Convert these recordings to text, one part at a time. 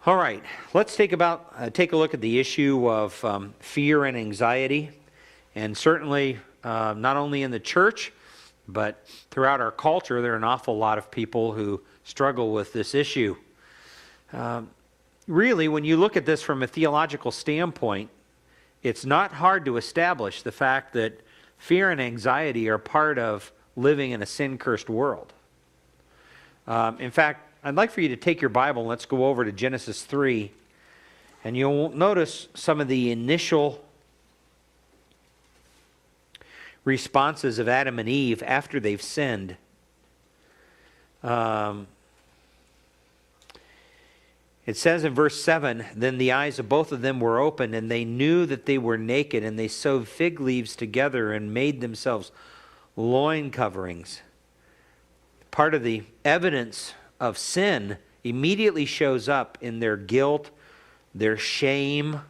All right, let's take a look at the issue of fear and anxiety, and certainly not only in the church, but throughout our culture, there are an awful lot of people who struggle with this issue. Really, when you look at this from a theological standpoint, it's not hard to establish the fact that fear and anxiety are part of living in a sin-cursed world. In fact, I'd like for you to take your Bible and let's go over to Genesis 3, and you'll notice some of the initial responses of Adam and Eve after they've sinned. It says in verse 7, "Then the eyes of both of them were opened, and they knew that they were naked, and they sewed fig leaves together and made themselves loin coverings." Part of the evidence of sin immediately shows up in their guilt, their shame,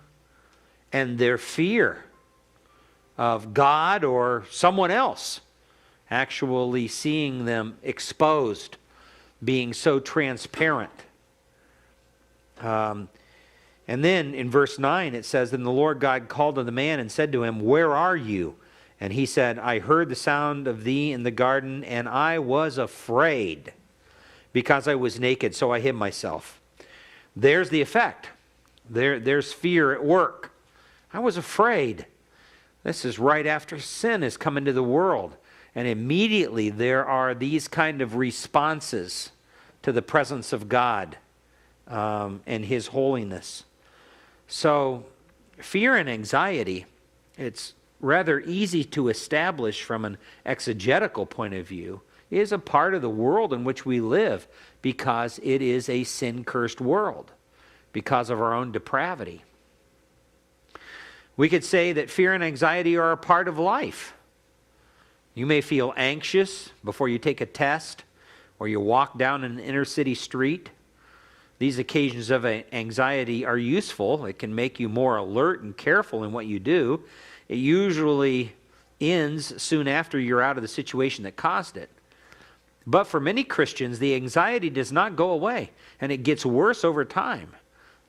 and their fear of God or someone else actually seeing them exposed, being so transparent. And then in verse 9 it says, "Then the Lord God called to the man and said to him, 'Where are you?' And he said, 'I heard the sound of thee in the garden, and I was afraid, because I was naked, so I hid myself.'" There's the effect. There's fear at work. I was afraid. This is right after sin has come into the world. And immediately there are these kind of responses to the presence of God and His holiness. So fear and anxiety, it's rather easy to establish from an exegetical point of view, is a part of the world in which we live because it is a sin-cursed world, because of our own depravity. We could say that fear and anxiety are a part of life. You may feel anxious before you take a test or you walk down an inner city street. These occasions of anxiety are useful. It can make you more alert and careful in what you do. It usually ends soon after you're out of the situation that caused it. But for many Christians, the anxiety does not go away, and it gets worse over time.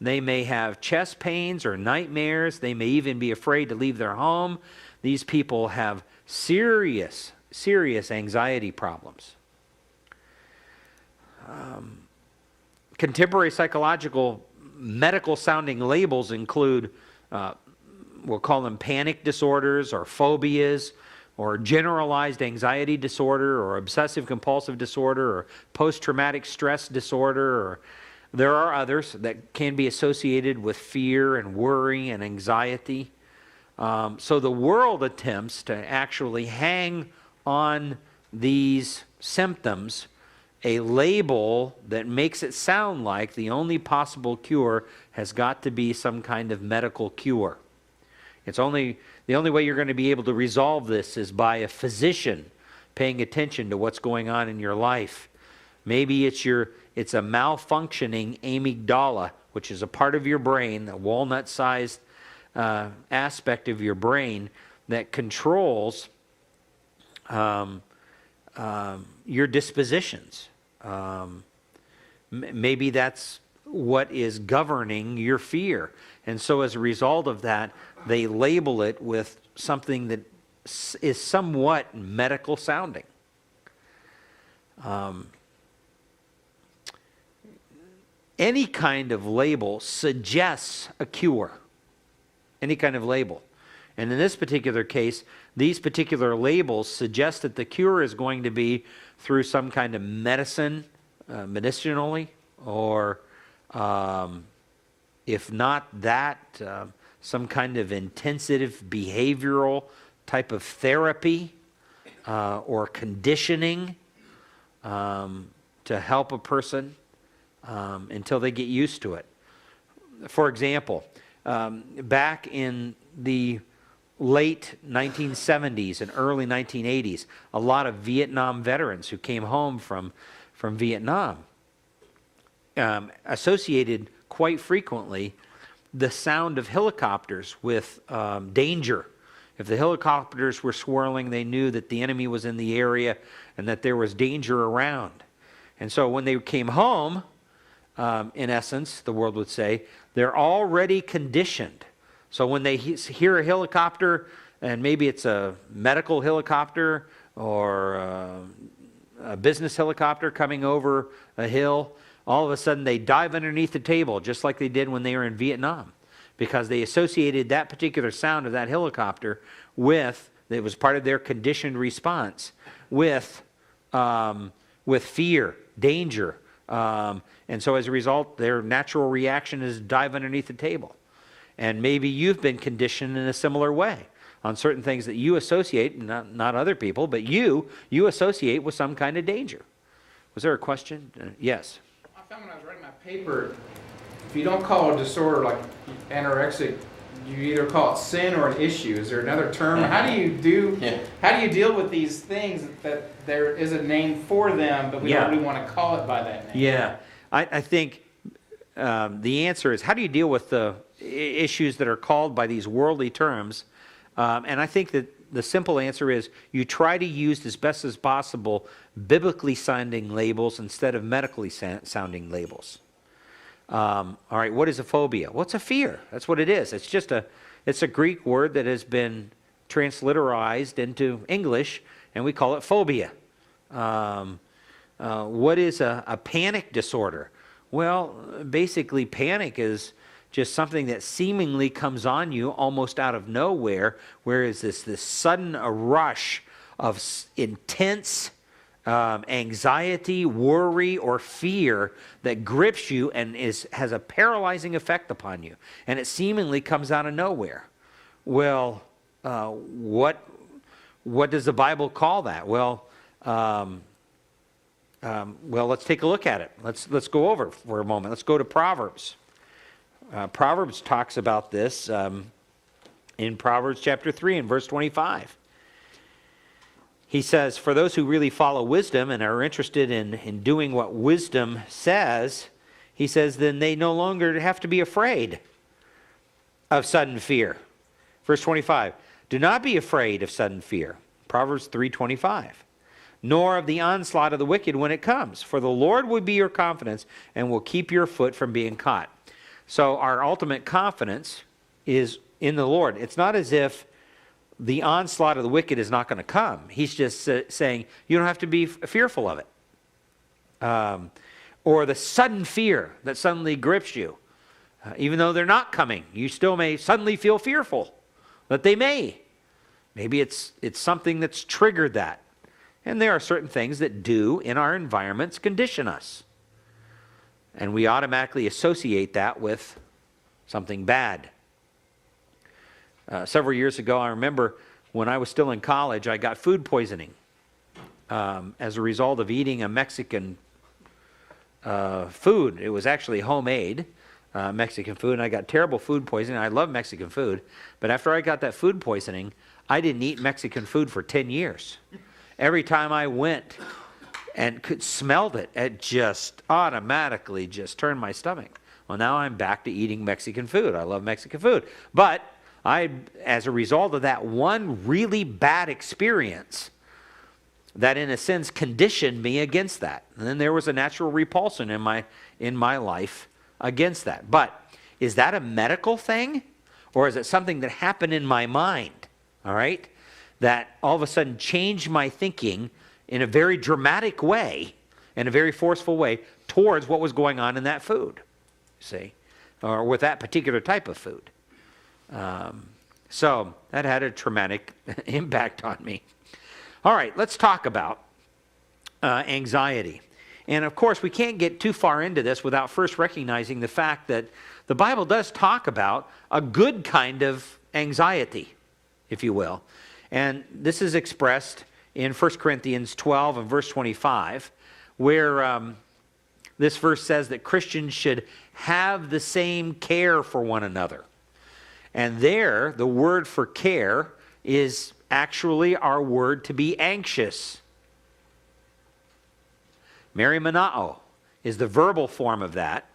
They may have chest pains or nightmares. They may even be afraid to leave their home. These people have serious anxiety problems. Contemporary psychological medical sounding labels include, we'll call them panic disorders or phobias or generalized anxiety disorder or obsessive compulsive disorder or post-traumatic stress disorder, or there are others that can be associated with fear and worry and anxiety. So the world attempts to actually hang on these symptoms a label that makes it sound like the only possible cure has got to be some kind of medical cure. The only way you're going to be able to resolve this is by a physician paying attention to what's going on in your life. Maybe it's a malfunctioning amygdala, which is a part of your brain, a walnut-sized aspect of your brain that controls your dispositions. Maybe that's what is governing your fear. And so as a result of that, they label it with something that is somewhat medical sounding. Any kind of label suggests a cure. Any kind of label. And in this particular case, these particular labels suggest that the cure is going to be through some kind of medicine, medicinally, or if not that, some kind of intensive behavioral type of therapy or conditioning to help a person until they get used to it. For example, back in the late 1970s and early 1980s, a lot of Vietnam veterans who came home from Vietnam associated quite frequently the sound of helicopters with danger. If the helicopters were swirling, they knew that the enemy was in the area and that there was danger around. And so when they came home, in essence, the world would say. They're already conditioned. So when they hear a helicopter, and maybe it's a medical helicopter or a business helicopter coming over a hill, all of a sudden they dive underneath the table, just like they did when they were in Vietnam, because they associated that particular sound of that helicopter with, it was part of their conditioned response, with fear, danger. And so as a result, their natural reaction is dive underneath the table. And maybe you've been conditioned in a similar way on certain things that you associate, not other people, but you associate with some kind of danger. Was there a question? Yes. I found when I was writing my paper, if you don't call a disorder like anorexic, you either call it sin or an issue. Is there another term? How do you deal with these things that there is a name for them, but we don't really want to call it by that name? Yeah, I think the answer is, how do you deal with the issues that are called by these worldly terms? And I think that the simple answer is, you try to use as best as possible biblically sounding labels instead of medically sounding labels. All right, what is a phobia? Well, it's a fear. That's what it is. It's a Greek word that has been transliterated into English, and we call it phobia. What is a panic disorder? Well, basically panic is just something that seemingly comes on you almost out of nowhere, whereas this sudden rush of intense anxiety, worry, or fear that grips you and has a paralyzing effect upon you, and it seemingly comes out of nowhere. Well, what does the Bible call that? Well, let's take a look at it. Let's go over it for a moment. Let's go to Proverbs. Proverbs talks about this in Proverbs chapter 3 and verse 25. He says, for those who really follow wisdom and are interested in doing what wisdom says, he says, then they no longer have to be afraid of sudden fear. Verse 25, do not be afraid of sudden fear. Proverbs 3:25. Nor of the onslaught of the wicked when it comes, for the Lord will be your confidence and will keep your foot from being caught. So our ultimate confidence is in the Lord. It's not as if the onslaught of the wicked is not going to come. He's just saying you don't have to be fearful of it. Or the sudden fear that suddenly grips you. Even though they're not coming, you still may suddenly feel fearful that they may. Maybe it's something that's triggered that. And there are certain things that do in our environments condition us. And we automatically associate that with something bad. Several years ago, I remember when I was still in college, I got food poisoning as a result of eating a Mexican food. It was actually homemade Mexican food, and I got terrible food poisoning. I love Mexican food, but after I got that food poisoning, I didn't eat Mexican food for 10 years. Every time I went and smelled it, it just automatically just turned my stomach. Well, now I'm back to eating Mexican food. I love Mexican food. But as a result of that one really bad experience, that in a sense conditioned me against that. And then there was a natural repulsion in my life against that. But is that a medical thing? Or is it something that happened in my mind? All right? That all of a sudden changed my thinking in a very dramatic way, in a very forceful way, towards what was going on in that food, see, or with that particular type of food. So that had a traumatic impact on me. All right, let's talk about anxiety. And of course, we can't get too far into this without first recognizing the fact that the Bible does talk about a good kind of anxiety, if you will. And this is expressed in 1 Corinthians 12 and verse 25, where this verse says that Christians should have the same care for one another. And there, the word for care is actually our word to be anxious. Merimenao is the verbal form of that.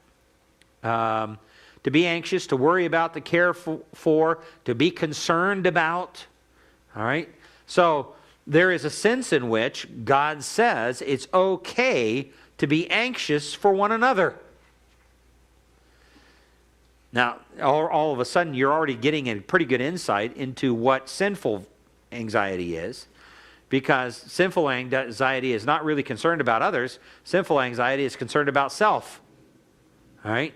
To be anxious, to worry about, to care for, to be concerned about. All right? So there is a sense in which God says it's okay to be anxious for one another. Now, all of a sudden, you're already getting a pretty good insight into what sinful anxiety is, because sinful anxiety is not really concerned about others. Sinful anxiety is concerned about self. All right?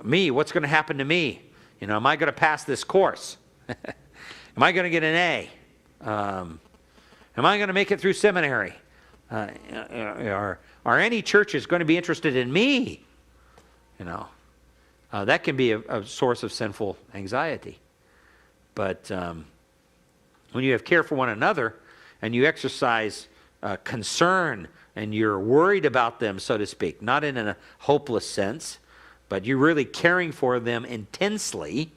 Me, what's going to happen to me? Am I going to pass this course? Am I going to get an A? Am I going to make it through seminary? Are any churches going to be interested in me? That can be a source of sinful anxiety. But when you have care for one another and you exercise concern and you're worried about them, so to speak, not in a hopeless sense, but you're really caring for them intensely,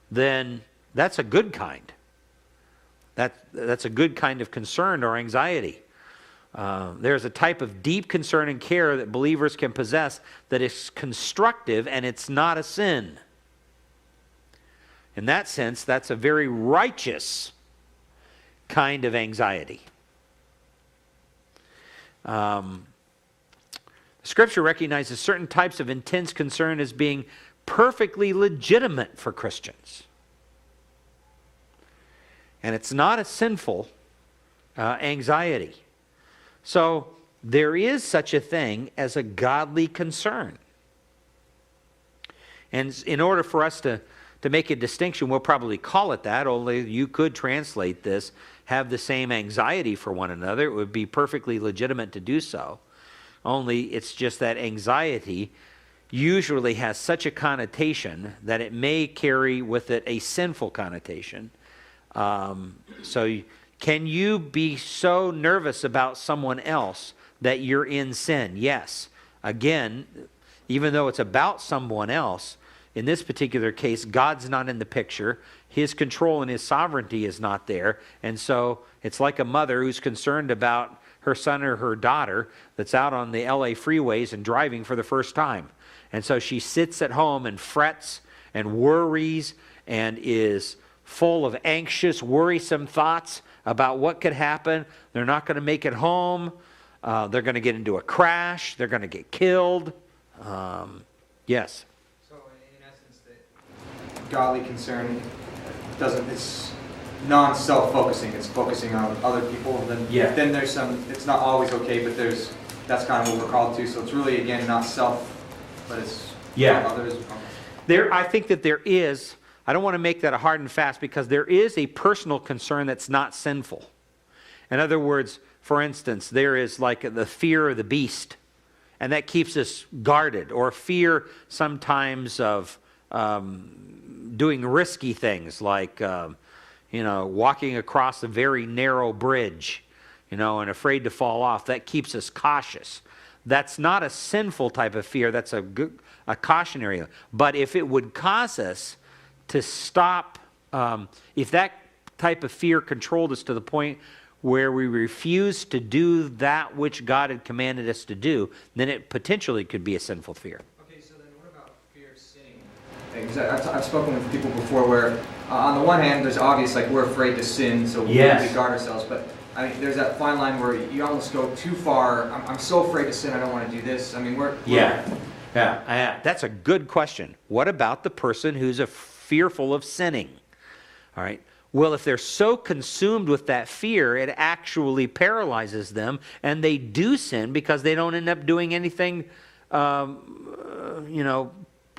then that's a good kind. That's a good kind of concern or anxiety. There's a type of deep concern and care that believers can possess that is constructive, and it's not a sin. In that sense, that's a very righteous kind of anxiety. Scripture recognizes certain types of intense concern as being perfectly legitimate for Christians. And it's not a sinful anxiety. So there is such a thing as a godly concern. And in order for us to make a distinction, we'll probably call it that, only you could translate this, have the same anxiety for one another. It would be perfectly legitimate to do so. Only it's just that anxiety usually has such a connotation that it may carry with it a sinful connotation. So can you be so nervous about someone else that you're in sin? Yes. Again, even though it's about someone else, in this particular case, God's not in the picture. His control and His sovereignty is not there. And so it's like a mother who's concerned about her son or her daughter that's out on the LA freeways and driving for the first time. And so she sits at home and frets and worries and is full of anxious, worrisome thoughts about what could happen. They're not going to make it home. They're going to get into a crash. They're going to get killed. Yes. So in essence, that godly concern it's non-self-focusing. It's focusing on other people. Then there's some. It's not always okay, but that's kind of what we're called to. So it's really, again, not self, but it's others. I think that there is. I don't want to make that a hard and fast, because there is a personal concern that's not sinful. In other words, for instance, there is like the fear of the beast, and that keeps us guarded, or fear sometimes of doing risky things like walking across a very narrow bridge, and afraid to fall off. That keeps us cautious. That's not a sinful type of fear. That's a cautionary. But if it would cause us to stop, if that type of fear controlled us to the point where we refuse to do that which God had commanded us to do, then it potentially could be a sinful fear. Okay, so then what about fear of sinning? I've spoken with people before where, on the one hand, there's obvious, like, we're afraid to sin, so we guard ourselves, but I mean, there's that fine line where you almost go too far. I'm so afraid to sin, I don't want to do this. I mean, that's a good question. What about the person who's fearful of sinning? All right. Well, if they're so consumed with that fear, it actually paralyzes them, and they do sin because they don't end up doing anything, that's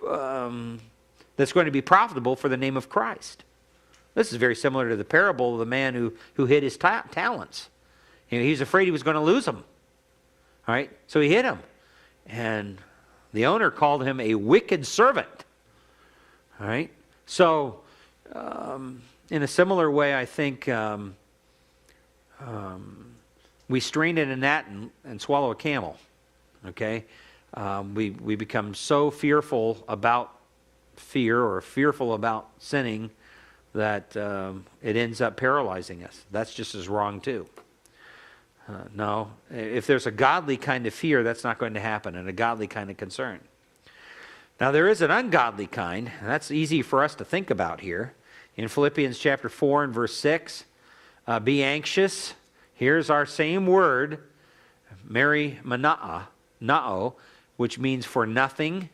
going to be profitable for the name of Christ. This is very similar to the parable of the man who hid his talents. He was afraid he was going to lose them. All right, so he hid them, and the owner called him a wicked servant. All right, so in a similar way, I think we strain at a gnat and swallow a camel. Okay, we become so fearful about fear or fearful about sinning that it ends up paralyzing us. That's just as wrong too. No, if there's a godly kind of fear, that's not going to happen, and a godly kind of concern. Now there is an ungodly kind, and that's easy for us to think about here. In Philippians chapter 4 and verse 6, be anxious. Here's our same word, Mary Mana'o, which means for nothing.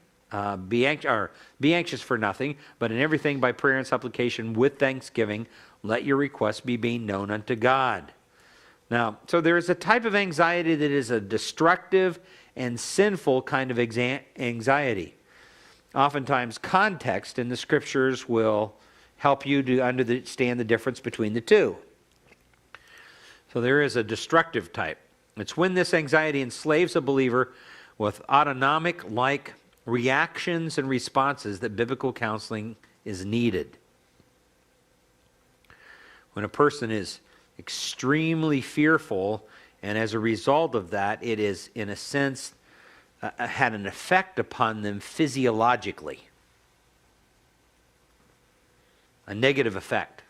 Be anxious for nothing, but in everything by prayer and supplication with thanksgiving, let your requests be made known unto God. Now, so there is a type of anxiety that is a destructive and sinful kind of anxiety. Oftentimes, context in the scriptures will help you to understand the difference between the two. So there is a destructive type. It's when this anxiety enslaves a believer with autonomic-like reactions and responses that biblical counseling is needed. When a person is extremely fearful, and as a result of that, it is, in a sense, had an effect upon them physiologically. A negative effect.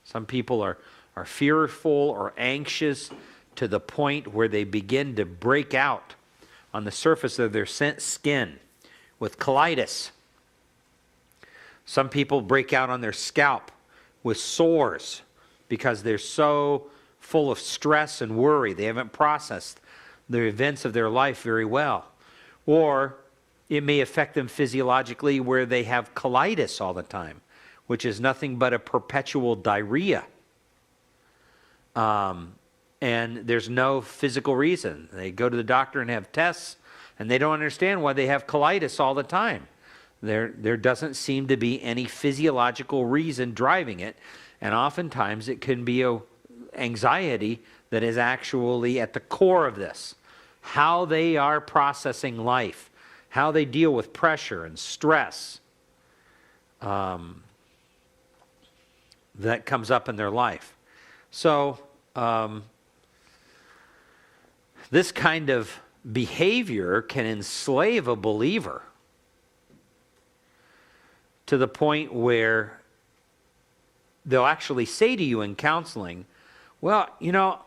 Some people are fearful or anxious to the point where they begin to break out on the surface of their skin with colitis. Some people break out on their scalp with sores because they're so full of stress and worry. They haven't processed the events of their life very well. Or it may affect them physiologically where they have colitis all the time, which is nothing but a perpetual diarrhea. And there's no physical reason. They go to the doctor and have tests, and they don't understand why they have colitis all the time. There doesn't seem to be any physiological reason driving it, and oftentimes it can be a anxiety that is actually at the core of this. How they are processing life, how they deal with pressure and stress that comes up in their life. So this kind of behavior can enslave a believer to the point where they'll actually say to you in counseling, well, you know,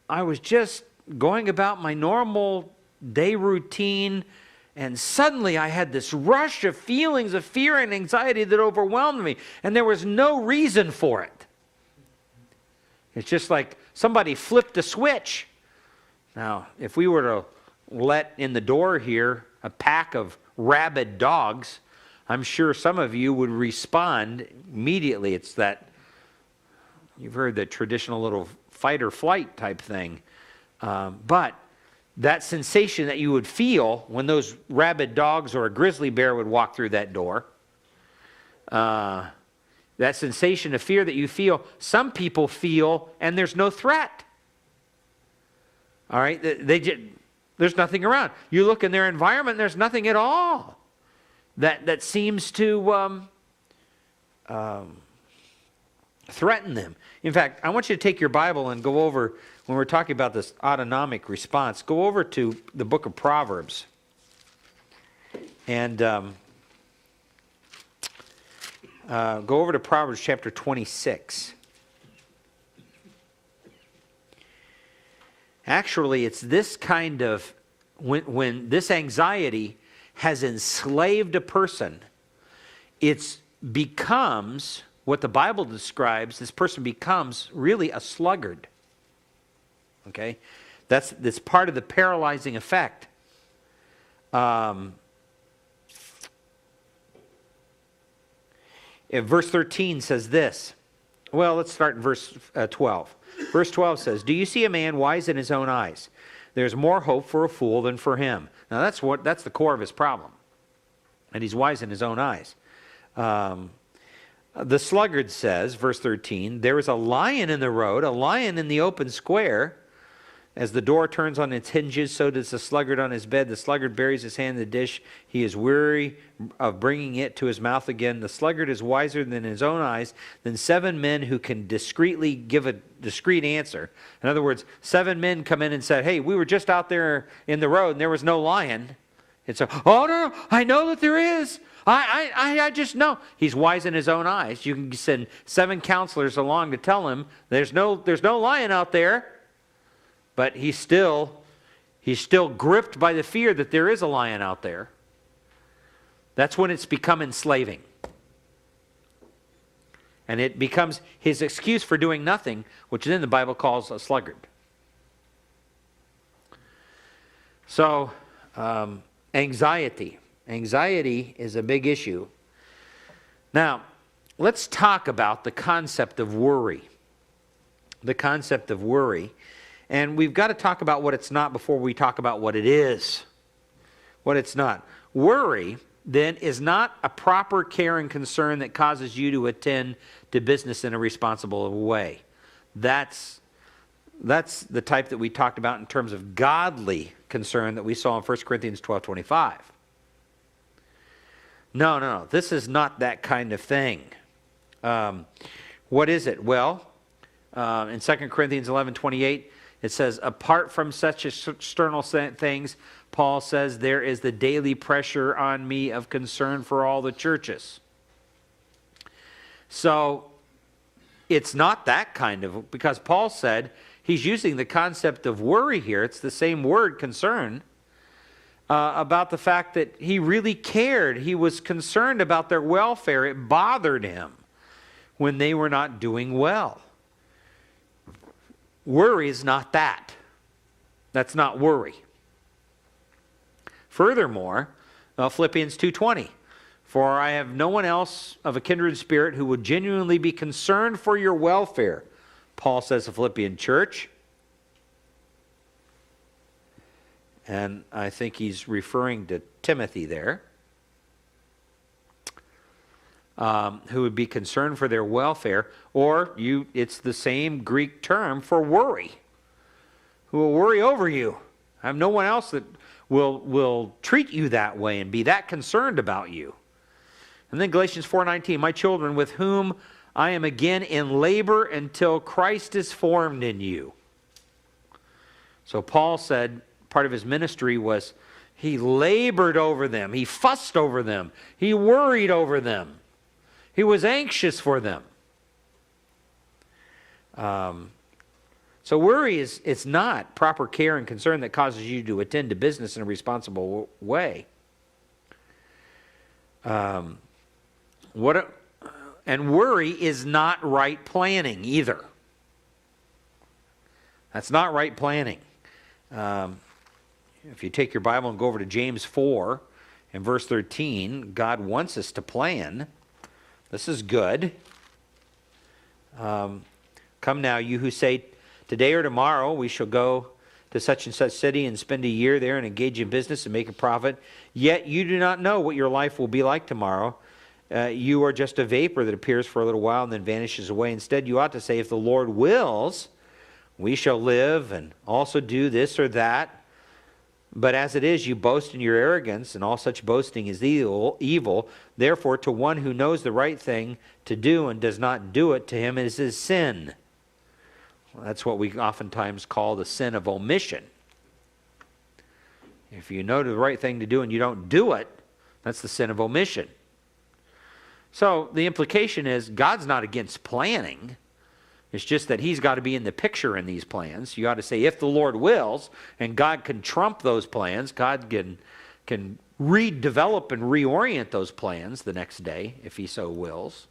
I was just going about my normal day routine, and suddenly I had this rush of feelings of fear and anxiety that overwhelmed me, and there was no reason for it. It's just like somebody flipped a switch. Now, if we were to let in the door here a pack of rabid dogs, I'm sure some of you would respond immediately. It's that, you've heard the traditional little fight or flight type thing. But that sensation that you would feel when those rabid dogs or a grizzly bear would walk through that door, that sensation of fear that you feel, some people feel, and there's no threat. All right? There's nothing around. You look in their environment, there's nothing at all that seems to threaten them. In fact, I want you to take your Bible and go over, when we're talking about this autonomic response, go over to the book of Proverbs. And go over to Proverbs chapter 26. Actually, it's this kind of, when this anxiety has enslaved a person, it becomes, what the Bible describes, this person becomes really a sluggard. Okay? That's part of the paralyzing effect. Verse 13 says this. Well, let's start in verse 12. Verse 12 says, "Do you see a man wise in his own eyes? There's more hope for a fool than for him." Now that's the core of his problem. And he's wise in his own eyes. The sluggard says, verse 13, "There is a lion in the road, a lion in the open square. As the door turns on its hinges, so does the sluggard on his bed. The sluggard buries his hand in the dish. He is weary of bringing it to his mouth again. The sluggard is wiser than his own eyes, than 7 men who can discreetly give a discreet answer." In other words, 7 men come in and said, "Hey, we were just out there in the road and there was no lion." It's "Oh, no, I know that there is. I just know." He's wise in his own eyes. You can send 7 counselors along to tell him there's no lion out there. But he's still gripped by the fear that there is a lion out there. That's when it's become enslaving. And it becomes his excuse for doing nothing, which then the Bible calls a sluggard. So, anxiety. Anxiety is a big issue. Now, let's talk about the concept of worry. The concept of worry. And we've got to talk about what it's not before we talk about what it is. What it's not. Worry, then, is not a proper care and concern that causes you to attend to business in a responsible way. That's the type that we talked about in terms of godly concern that we saw in 1 Corinthians 12:25. No. This is not that kind of thing. What is it? Well, in 2 Corinthians 11:28, it says, apart from such external things, Paul says, there is the daily pressure on me of concern for all the churches. So, it's not that kind of, because Paul said, he's using the concept of worry here. It's the same word, concern, about the fact that he really cared. He was concerned about their welfare. It bothered him when they were not doing well. Worry is not that. That's not worry. Furthermore, Philippians 2:20, for I have no one else of a kindred spirit who would genuinely be concerned for your welfare, Paul says to Philippian church. And I think he's referring to Timothy there. Who would be concerned for their welfare, or it's the same Greek term for worry, who will worry over you. I have no one else that will treat you that way and be that concerned about you. And then Galatians 4:19, my children, with whom I am again in labor until Christ is formed in you. So Paul said part of his ministry was he labored over them, he fussed over them, he worried over them. He was anxious for them. So worry it's not proper care and concern that causes you to attend to business in a responsible way. And worry is not right planning either. That's not right planning. If you take your Bible and go over to James 4 and verse 13, God wants us to plan. This is good. Come now, you who say, today or tomorrow we shall go to such and such city and spend a year there and engage in business and make a profit, yet you do not know what your life will be like tomorrow. You are just a vapor that appears for a little while and then vanishes away. Instead, you ought to say, if the Lord wills, we shall live and also do this or that. But as it is, you boast in your arrogance, and all such boasting is evil. Therefore, to one who knows the right thing to do and does not do it, to him is his sin. Well, that's what we oftentimes call the sin of omission. If you know the right thing to do and you don't do it, that's the sin of omission. So the implication is God's not against planning. It's just that he's got to be in the picture in these plans. You ought to say, if the Lord wills, and God can trump those plans. God can redevelop and reorient those plans the next day, if he so wills.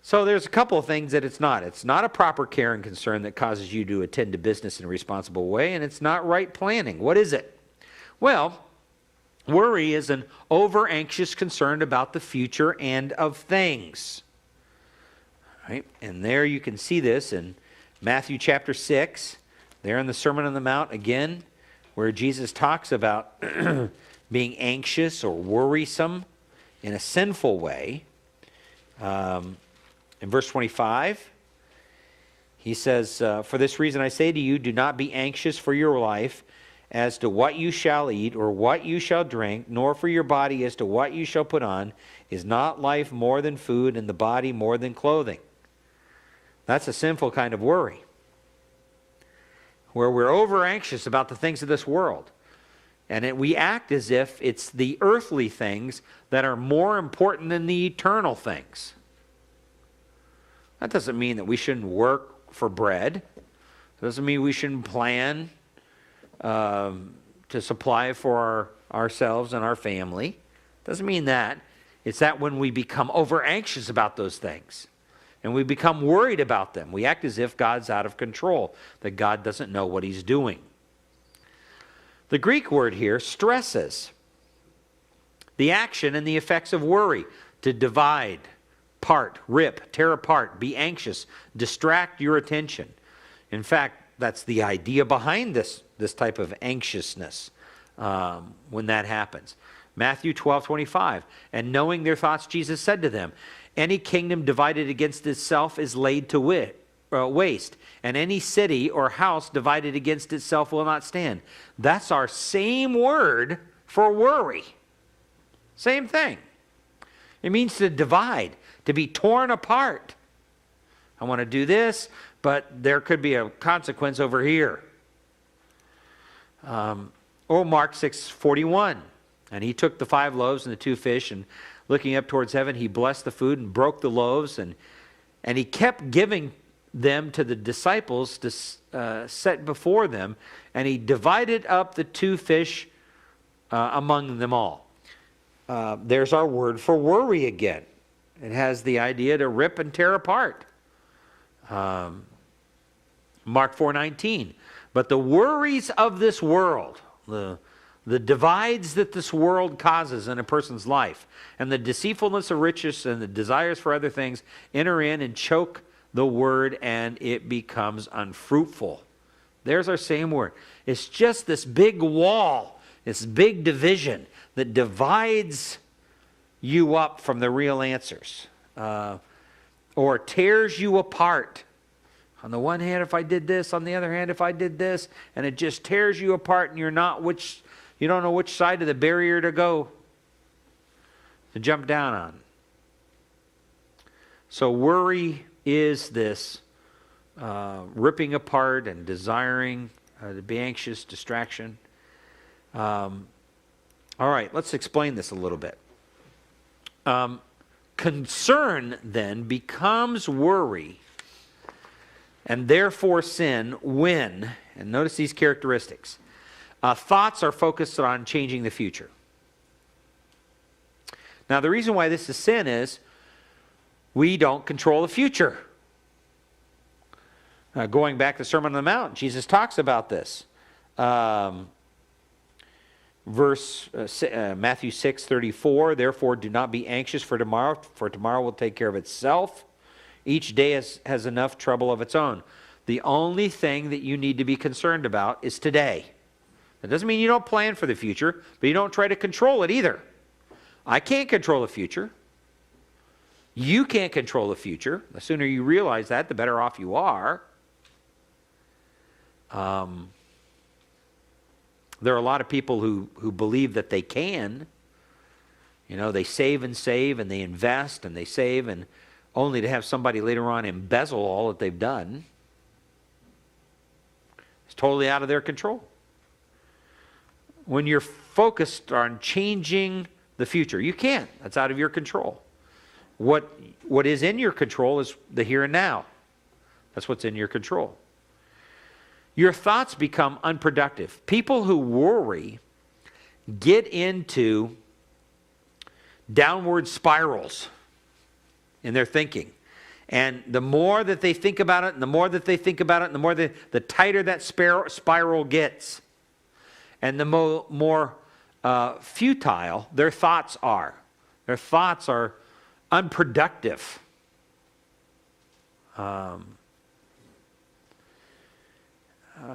So there's a couple of things that it's not. It's not a proper care and concern that causes you to attend to business in a responsible way, and it's not right planning. What is it? Well, worry is an over-anxious concern about the future and of things. Right? And there you can see this in Matthew chapter 6, there in the Sermon on the Mount again, where Jesus talks about being anxious or worrisome in a sinful way. In verse 25, he says, for this reason I say to you, do not be anxious for your life as to what you shall eat or what you shall drink, nor for your body as to what you shall put on. Is not life more than food and the body more than clothing? That's a sinful kind of worry, where we're over anxious about the things of this world. And we act as if it's the earthly things that are more important than the eternal things. That doesn't mean that we shouldn't work for bread. It doesn't mean we shouldn't plan to supply for ourselves and our family. It doesn't mean that. It's that when we become over anxious about those things, and we become worried about them, we act as if God's out of control, that God doesn't know what he's doing. The Greek word here stresses. the action and the effects of worry: to divide, part, rip, tear apart, be anxious, distract your attention. In fact, that's the idea behind this type of anxiousness when that happens. Matthew 12:25, and knowing their thoughts, Jesus said to them, any kingdom divided against itself is laid to waste, and any city or house divided against itself will not stand. That's our same word for worry. Same thing. It means to divide, to be torn apart. I want to do this, but there could be a consequence over here. Or Mark 6:41. And he took the 5 loaves and the 2 fish, and looking up towards heaven, he blessed the food and broke the loaves, and he kept giving them to the disciples to set before them, and he divided up the 2 fish among them all. There's our word for worry again. It has the idea to rip and tear apart. Mark 4:19. But the worries of this world, the divides that this world causes in a person's life, and the deceitfulness of riches and the desires for other things enter in and choke the word, and it becomes unfruitful. There's our same word. It's just this big wall, this big division that divides you up from the real answers, or tears you apart. On the one hand, if I did this, on the other hand, if I did this, and it just tears you apart, and you don't know which side of the barrier to go, to jump down on. So worry is this ripping apart and desiring to be anxious, distraction. All right, let's explain this a little bit. Concern then becomes worry and therefore sin when, and notice these characteristics, thoughts are focused on changing the future. Now, the reason why this is sin is we don't control the future. Going back to the Sermon on the Mount, Jesus talks about this. Matthew 6:34, therefore do not be anxious for tomorrow will take care of itself. Each day has enough trouble of its own. The only thing that you need to be concerned about is today. That doesn't mean you don't plan for the future, but you don't try to control it either. I can't control the future. You can't control the future. The sooner you realize that, the better off you are. There are a lot of people who believe that they can. You know, they save and they invest and they save, and only to have somebody later on embezzle all that they've done. It's totally out of their control. When you're focused on changing the future, you can't. That's out of your control. What is in your control is the here and now. That's what's in your control. Your thoughts become unproductive. People who worry get into downward spirals in their thinking. And the more that they think about it, and the more that they think about it, and the more the tighter that spiral gets. And the more futile their thoughts are. Their thoughts are unproductive.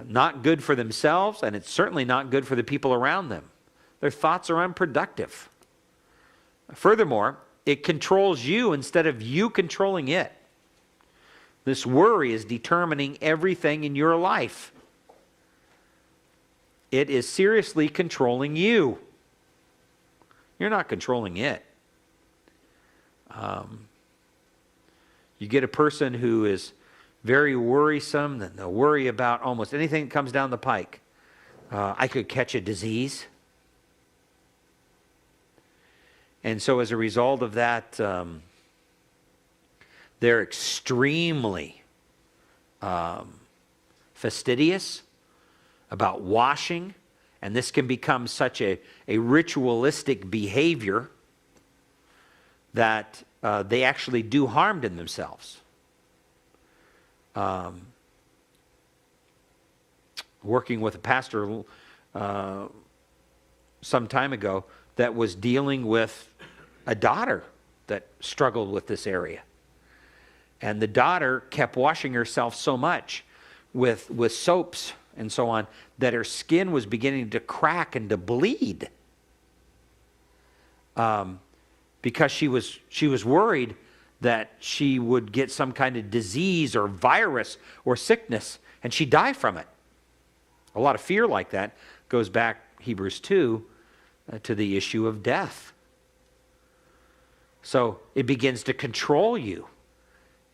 Not good for themselves, and it's certainly not good for the people around them. Their thoughts are unproductive. Furthermore, it controls you instead of you controlling it. This worry is determining everything in your life. It is seriously controlling you. You're not controlling it. You get a person who is very worrisome, then they'll worry about almost anything that comes down the pike. I could catch a disease. And so as a result of that, they're extremely fastidious about washing, and this can become such a ritualistic behavior that they actually do harm to themselves. Working with a pastor some time ago, that was dealing with a daughter that struggled with this area. And the daughter kept washing herself so much with soaps and so on that her skin was beginning to crack and to bleed. Because she was worried that she would get some kind of disease or virus or sickness and she'd die from it. A lot of fear like that goes back, Hebrews 2, to the issue of death. So it begins to control you.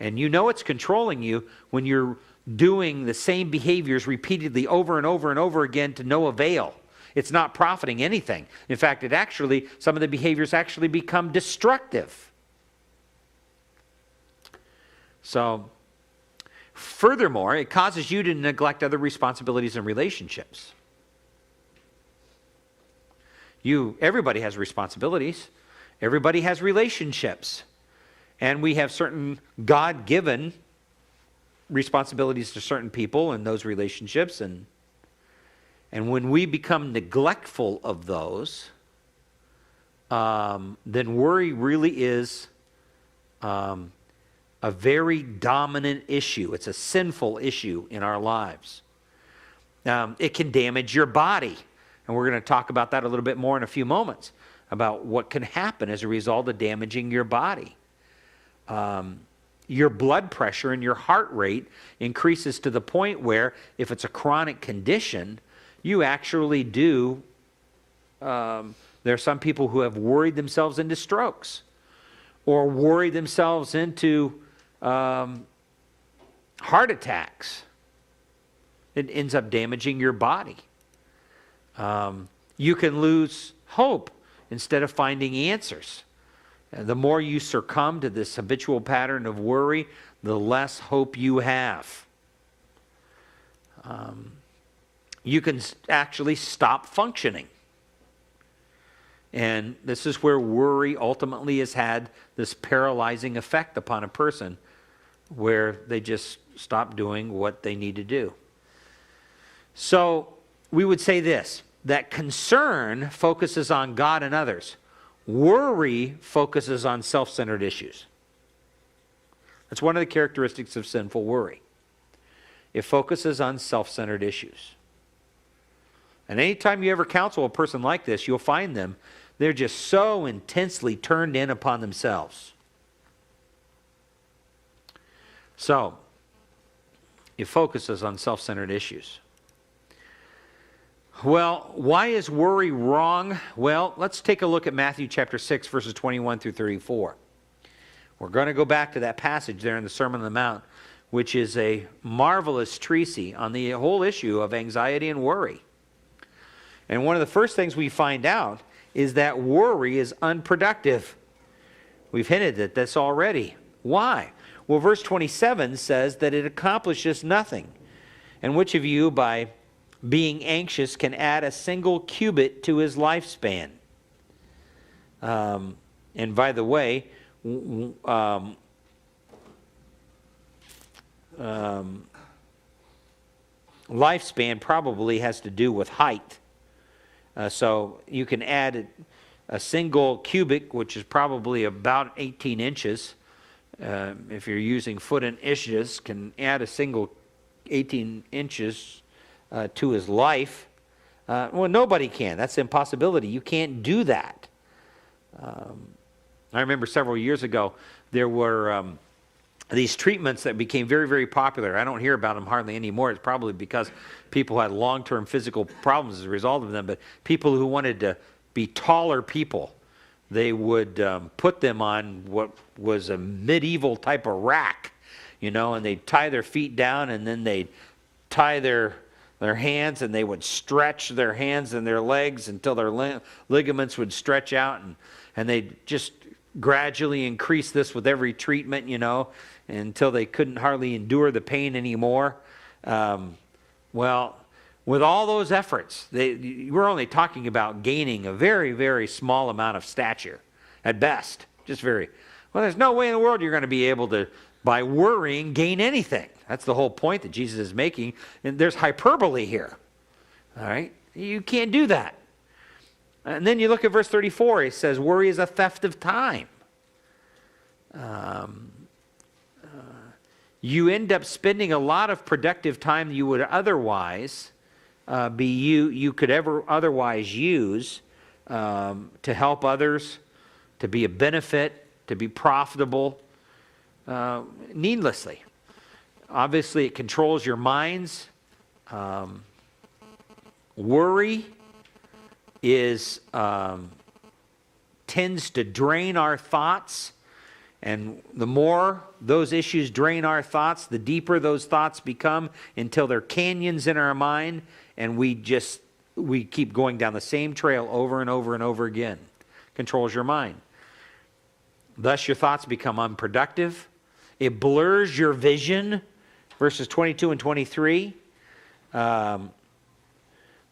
And you know it's controlling you when you're doing the same behaviors repeatedly over and over and over again to no avail. It's not profiting anything. In fact, some of the behaviors actually become destructive. So, furthermore, it causes you to neglect other responsibilities and relationships. Everybody has responsibilities. Everybody has relationships. And we have certain God-given responsibilities to certain people in those relationships. And when we become neglectful of those, then worry really is a very dominant issue. It's a sinful issue in our lives. It can damage your body. And we're going to talk about that a little bit more in a few moments, about what can happen as a result of damaging your body. Your blood pressure and your heart rate increases to the point where, if it's a chronic condition, you actually do. There are some people who have worried themselves into strokes or worried themselves into heart attacks. It ends up damaging your body. You can lose hope instead of finding answers. The more you succumb to this habitual pattern of worry, the less hope you have. You can actually stop functioning. And this is where worry ultimately has had this paralyzing effect upon a person, where they just stop doing what they need to do. So we would say this, that concern focuses on God and others. Worry focuses on self-centered issues. That's one of the characteristics of sinful worry. It focuses on self-centered issues. And anytime you ever counsel a person like this, you'll find they're just so intensely turned in upon themselves. So, it focuses on self-centered issues. Well, why is worry wrong? Well, let's take a look at Matthew chapter 6, verses 21 through 34. We're going to go back to that passage there in the Sermon on the Mount, which is a marvelous treatise on the whole issue of anxiety and worry. And one of the first things we find out is that worry is unproductive. We've hinted at this already. Why? Well, verse 27 says that it accomplishes nothing. And which of you, by being anxious, can add a single cubit to his lifespan? And by the way, lifespan probably has to do with height. So you can add a single cubit, which is probably about 18 inches. If you're using foot and inches, can add a single 18 inches to his life. Well, nobody can. That's an impossibility. You can't do that. I remember several years ago, there were these treatments that became very, very popular. I don't hear about them hardly anymore. It's probably because people had long-term physical problems as a result of them. But people who wanted to be taller people, they would put them on what was a medieval type of rack, and they'd tie their feet down, and then they'd tie their hands, and they would stretch their hands and their legs until their ligaments would stretch out, and they'd just gradually increase this with every treatment, until they couldn't hardly endure the pain anymore. Well, with all those efforts, we're only talking about gaining a very, very small amount of stature, at best. Well, there's no way in the world you're going to be able to, by worrying, gain anything. That's the whole point that Jesus is making. And there's hyperbole here. All right? You can't do that. And then you look at verse 34, it says, worry is a theft of time. You end up spending a lot of productive time you would otherwise you could ever otherwise use to help others, to be a benefit, to be profitable, needlessly. Obviously, it controls your minds. Worry tends to drain our thoughts, and the more those issues drain our thoughts, the deeper those thoughts become until they're canyons in our mind, and we keep going down the same trail over and over and over again. Controls your mind. Thus, your thoughts become unproductive. It blurs your vision. Verses 22 and 23.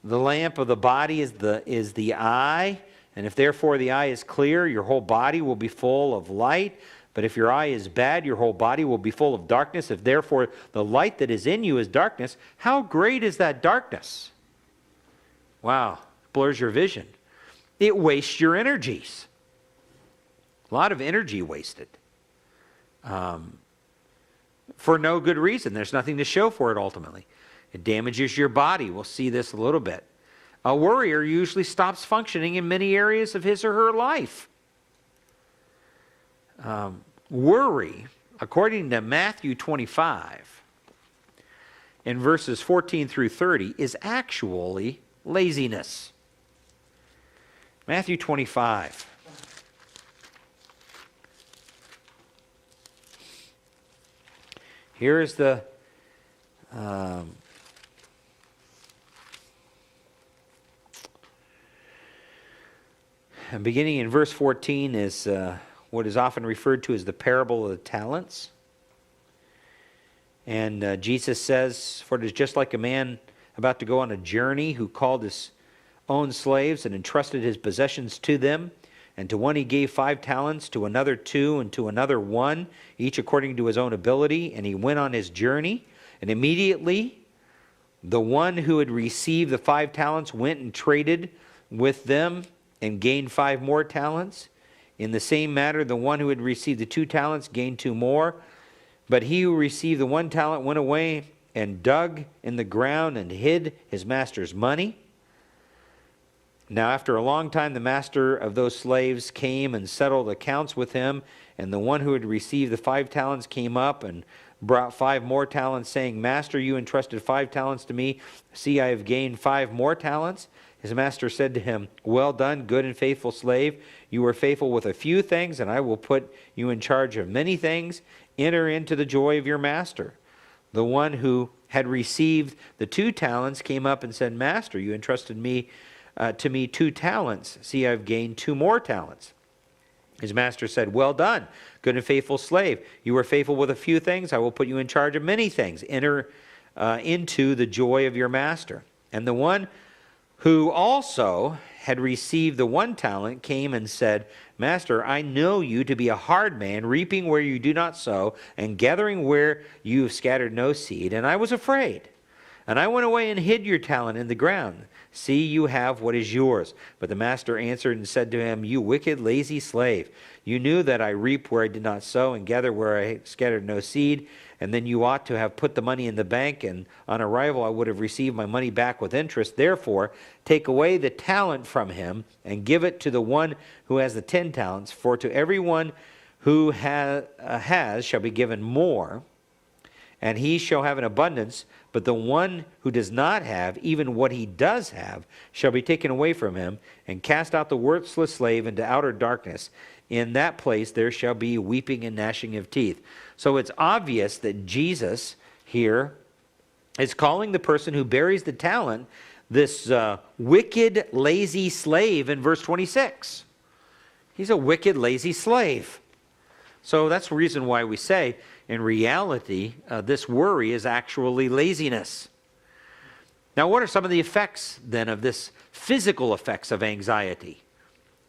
The lamp of the body is the eye, and if therefore the eye is clear, your whole body will be full of light. But if your eye is bad, your whole body will be full of darkness. If therefore the light that is in you is darkness, how great is that darkness? Wow, blurs your vision. It wastes your energies. A lot of energy wasted. For no good reason. There's nothing to show for it ultimately. It damages your body. We'll see this a little bit. A worrier usually stops functioning in many areas of his or her life. Worry, according to Matthew 25, in verses 14 through 30, is actually laziness. Matthew 25. Here is the beginning in verse 14 is what is often referred to as the parable of the talents. And Jesus says, for it is just like a man about to go on a journey who called his own slaves and entrusted his possessions to them. And to one he gave 5 talents, to another 2, and to another 1, each according to his own ability. And he went on his journey. And immediately the one who had received the 5 talents went and traded with them and gained 5 more talents. In the same manner, the one who had received the 2 talents gained 2 more. But he who received the 1 talent went away and dug in the ground and hid his master's money. Now after a long time, the master of those slaves came and settled accounts with him. And the one who had received the 5 talents came up and brought 5 more talents, saying, Master, you entrusted 5 talents to me. See, I have gained 5 more talents. His master said to him, Well done, good and faithful slave. You were faithful with a few things, and I will put you in charge of many things. Enter into the joy of your master. The one who had received the 2 talents came up and said, Master, you entrusted to me 2 talents. See, I've gained 2 more talents. His master said, Well done, good and faithful slave. You were faithful with a few things. I will put you in charge of many things. Enter into the joy of your master. And the one who also had received the 1 talent came and said, Master, I know you to be a hard man, reaping where you do not sow, and gathering where you have scattered no seed. And I was afraid. And I went away and hid your talent in the ground. See, you have what is yours. But the master answered and said to him, You wicked, lazy slave. You knew that I reap where I did not sow and gather where I scattered no seed. And then you ought to have put the money in the bank, and on arrival I would have received my money back with interest. Therefore, take away the talent from him and give it to the one who has the 10 talents. For to everyone who has shall be given more, and he shall have an abundance. But the one who does not have, even what he does have, shall be taken away from him, and cast out the worthless slave into outer darkness. In that place there shall be weeping and gnashing of teeth. So it's obvious that Jesus here is calling the person who buries the talent this wicked, lazy slave in verse 26. He's a wicked, lazy slave. So that's the reason why we say, in reality, this worry is actually laziness. Now, what are some of the effects then of this physical effects of anxiety?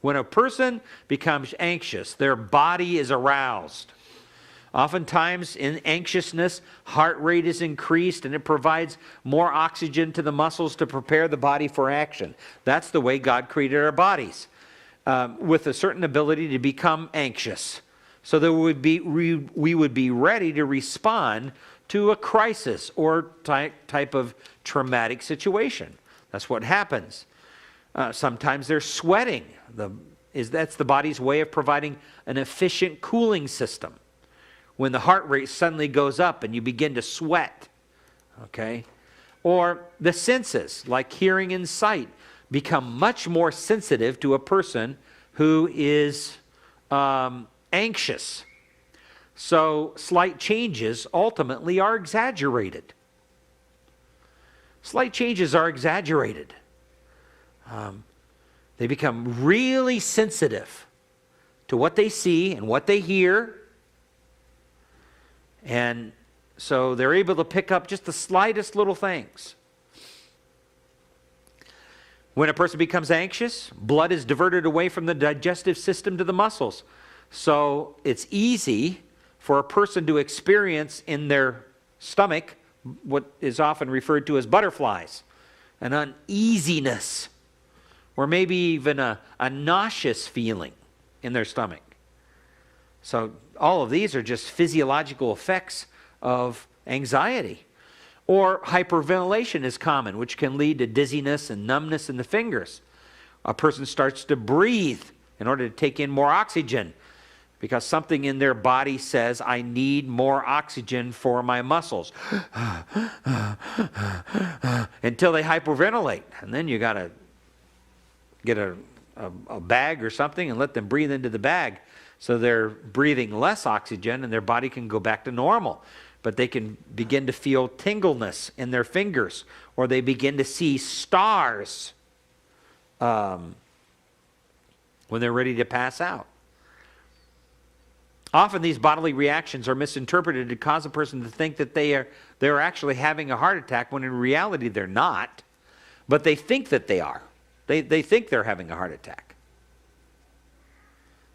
When a person becomes anxious, their body is aroused. Oftentimes in anxiousness, heart rate is increased and it provides more oxygen to the muscles to prepare the body for action. That's the way God created our bodies, with a certain ability to become anxious, so that we would be ready to respond to a crisis or type of traumatic situation. That's what happens. Sometimes there's sweating. That's the body's way of providing an efficient cooling system. When the heart rate suddenly goes up and you begin to sweat, okay? Or the senses, like hearing and sight, become much more sensitive to a person who is anxious. So slight changes ultimately are exaggerated. Slight changes are exaggerated. They become really sensitive to what they see and what they hear. And so they're able to pick up just the slightest little things. When a person becomes anxious, blood is diverted away from the digestive system to the muscles. So it's easy for a person to experience in their stomach what is often referred to as butterflies, an uneasiness, or maybe even a nauseous feeling in their stomach. So all of these are just physiological effects of anxiety. Or hyperventilation is common, which can lead to dizziness and numbness in the fingers. A person starts to breathe in order to take in more oxygen because something in their body says, I need more oxygen for my muscles. Until they hyperventilate. And then you got to get a bag or something and let them breathe into the bag. So they're breathing less oxygen and their body can go back to normal. But they can begin to feel tingleness in their fingers, or they begin to see stars when they're ready to pass out. Often these bodily reactions are misinterpreted to cause a person to think that they're actually having a heart attack, when in reality they're not. But they think that they are. They think they're having a heart attack.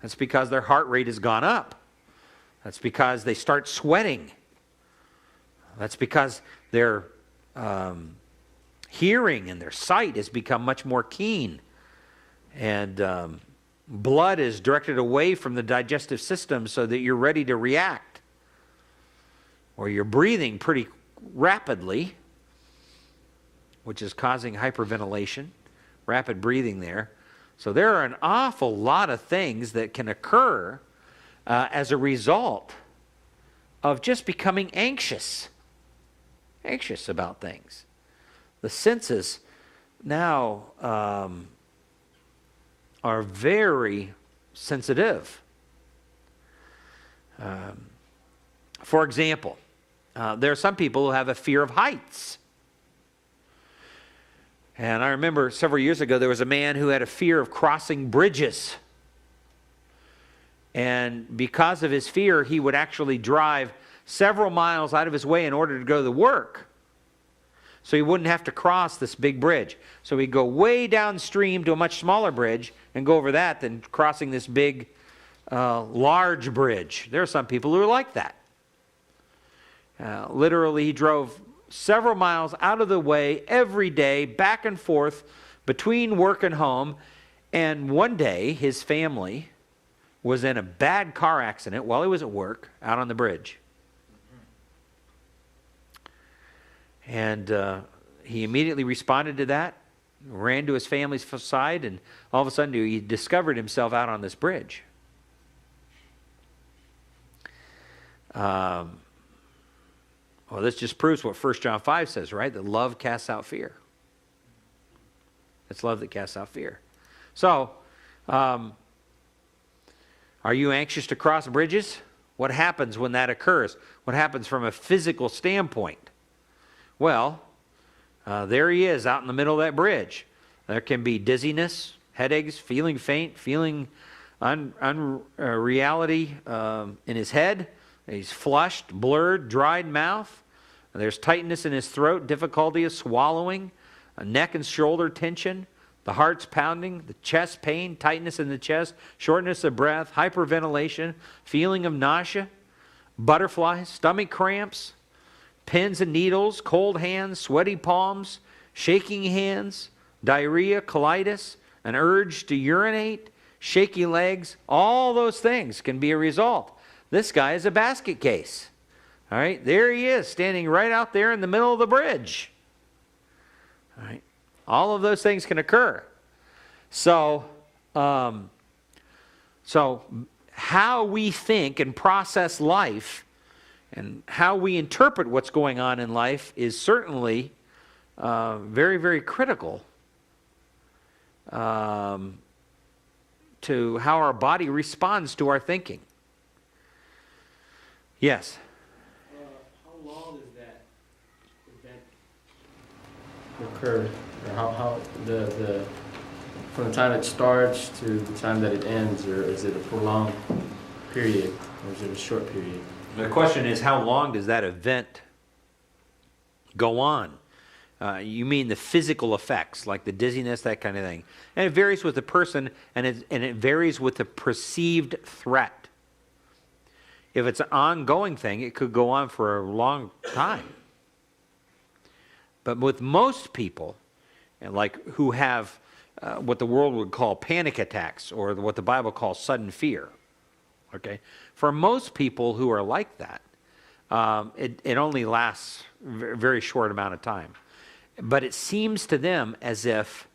That's because their heart rate has gone up. That's because they start sweating. That's because their hearing and their sight has become much more keen. And blood is directed away from the digestive system so that you're ready to react. Or you're breathing pretty rapidly, which is causing hyperventilation, rapid breathing there. So there are an awful lot of things that can occur as a result of just becoming anxious about things. The senses now are very sensitive. For example, there are some people who have a fear of heights. And I remember several years ago there was a man who had a fear of crossing bridges. And because of his fear, he would actually drive several miles out of his way in order to go to work, so he wouldn't have to cross this big bridge. So he'd go way downstream to a much smaller bridge and go over that than crossing this big, large bridge. There are some people who are like that. Literally, he drove several miles out of the way every day, back and forth between work and home. And one day, his family was in a bad car accident while he was at work out on the bridge. And he immediately responded to that, ran to his family's side, and all of a sudden he discovered himself out on this bridge. Well, this just proves what 1 John 5 says, right? That love casts out fear. It's love that casts out fear. So, are you anxious to cross bridges? What happens when that occurs? What happens from a physical standpoint? Well, there he is out in the middle of that bridge. There can be dizziness, headaches, feeling faint, feeling unreality in his head. He's flushed, blurred, dried mouth. There's tightness in his throat, difficulty of swallowing, a neck and shoulder tension, the heart's pounding, the chest pain, tightness in the chest, shortness of breath, hyperventilation, feeling of nausea. butterflies, stomach cramps, pins and needles, cold hands, sweaty palms, shaking hands, diarrhea, colitis, an urge to urinate, shaky legs. All those things can be a result. This guy is a basket case. All right, there he is, standing right out there in the middle of the bridge. All right, all of those things can occur. So how we think and process life and how we interpret what's going on in life is certainly very, very critical to how our body responds to our thinking. Yes? How long does that event occur? Or how the from the time it starts to the time that it ends, or is it a prolonged period, or is it a short period? The question is, how long does that event go on? You mean the physical effects, like the dizziness, that kind of thing. And it varies with the person, and it varies with the perceived threat. If it's an ongoing thing, it could go on for a long time. But with most people, and like who have what the world would call panic attacks, or what the Bible calls sudden fear, okay? For most people who are like that, it only lasts a very short amount of time. But it seems to them as if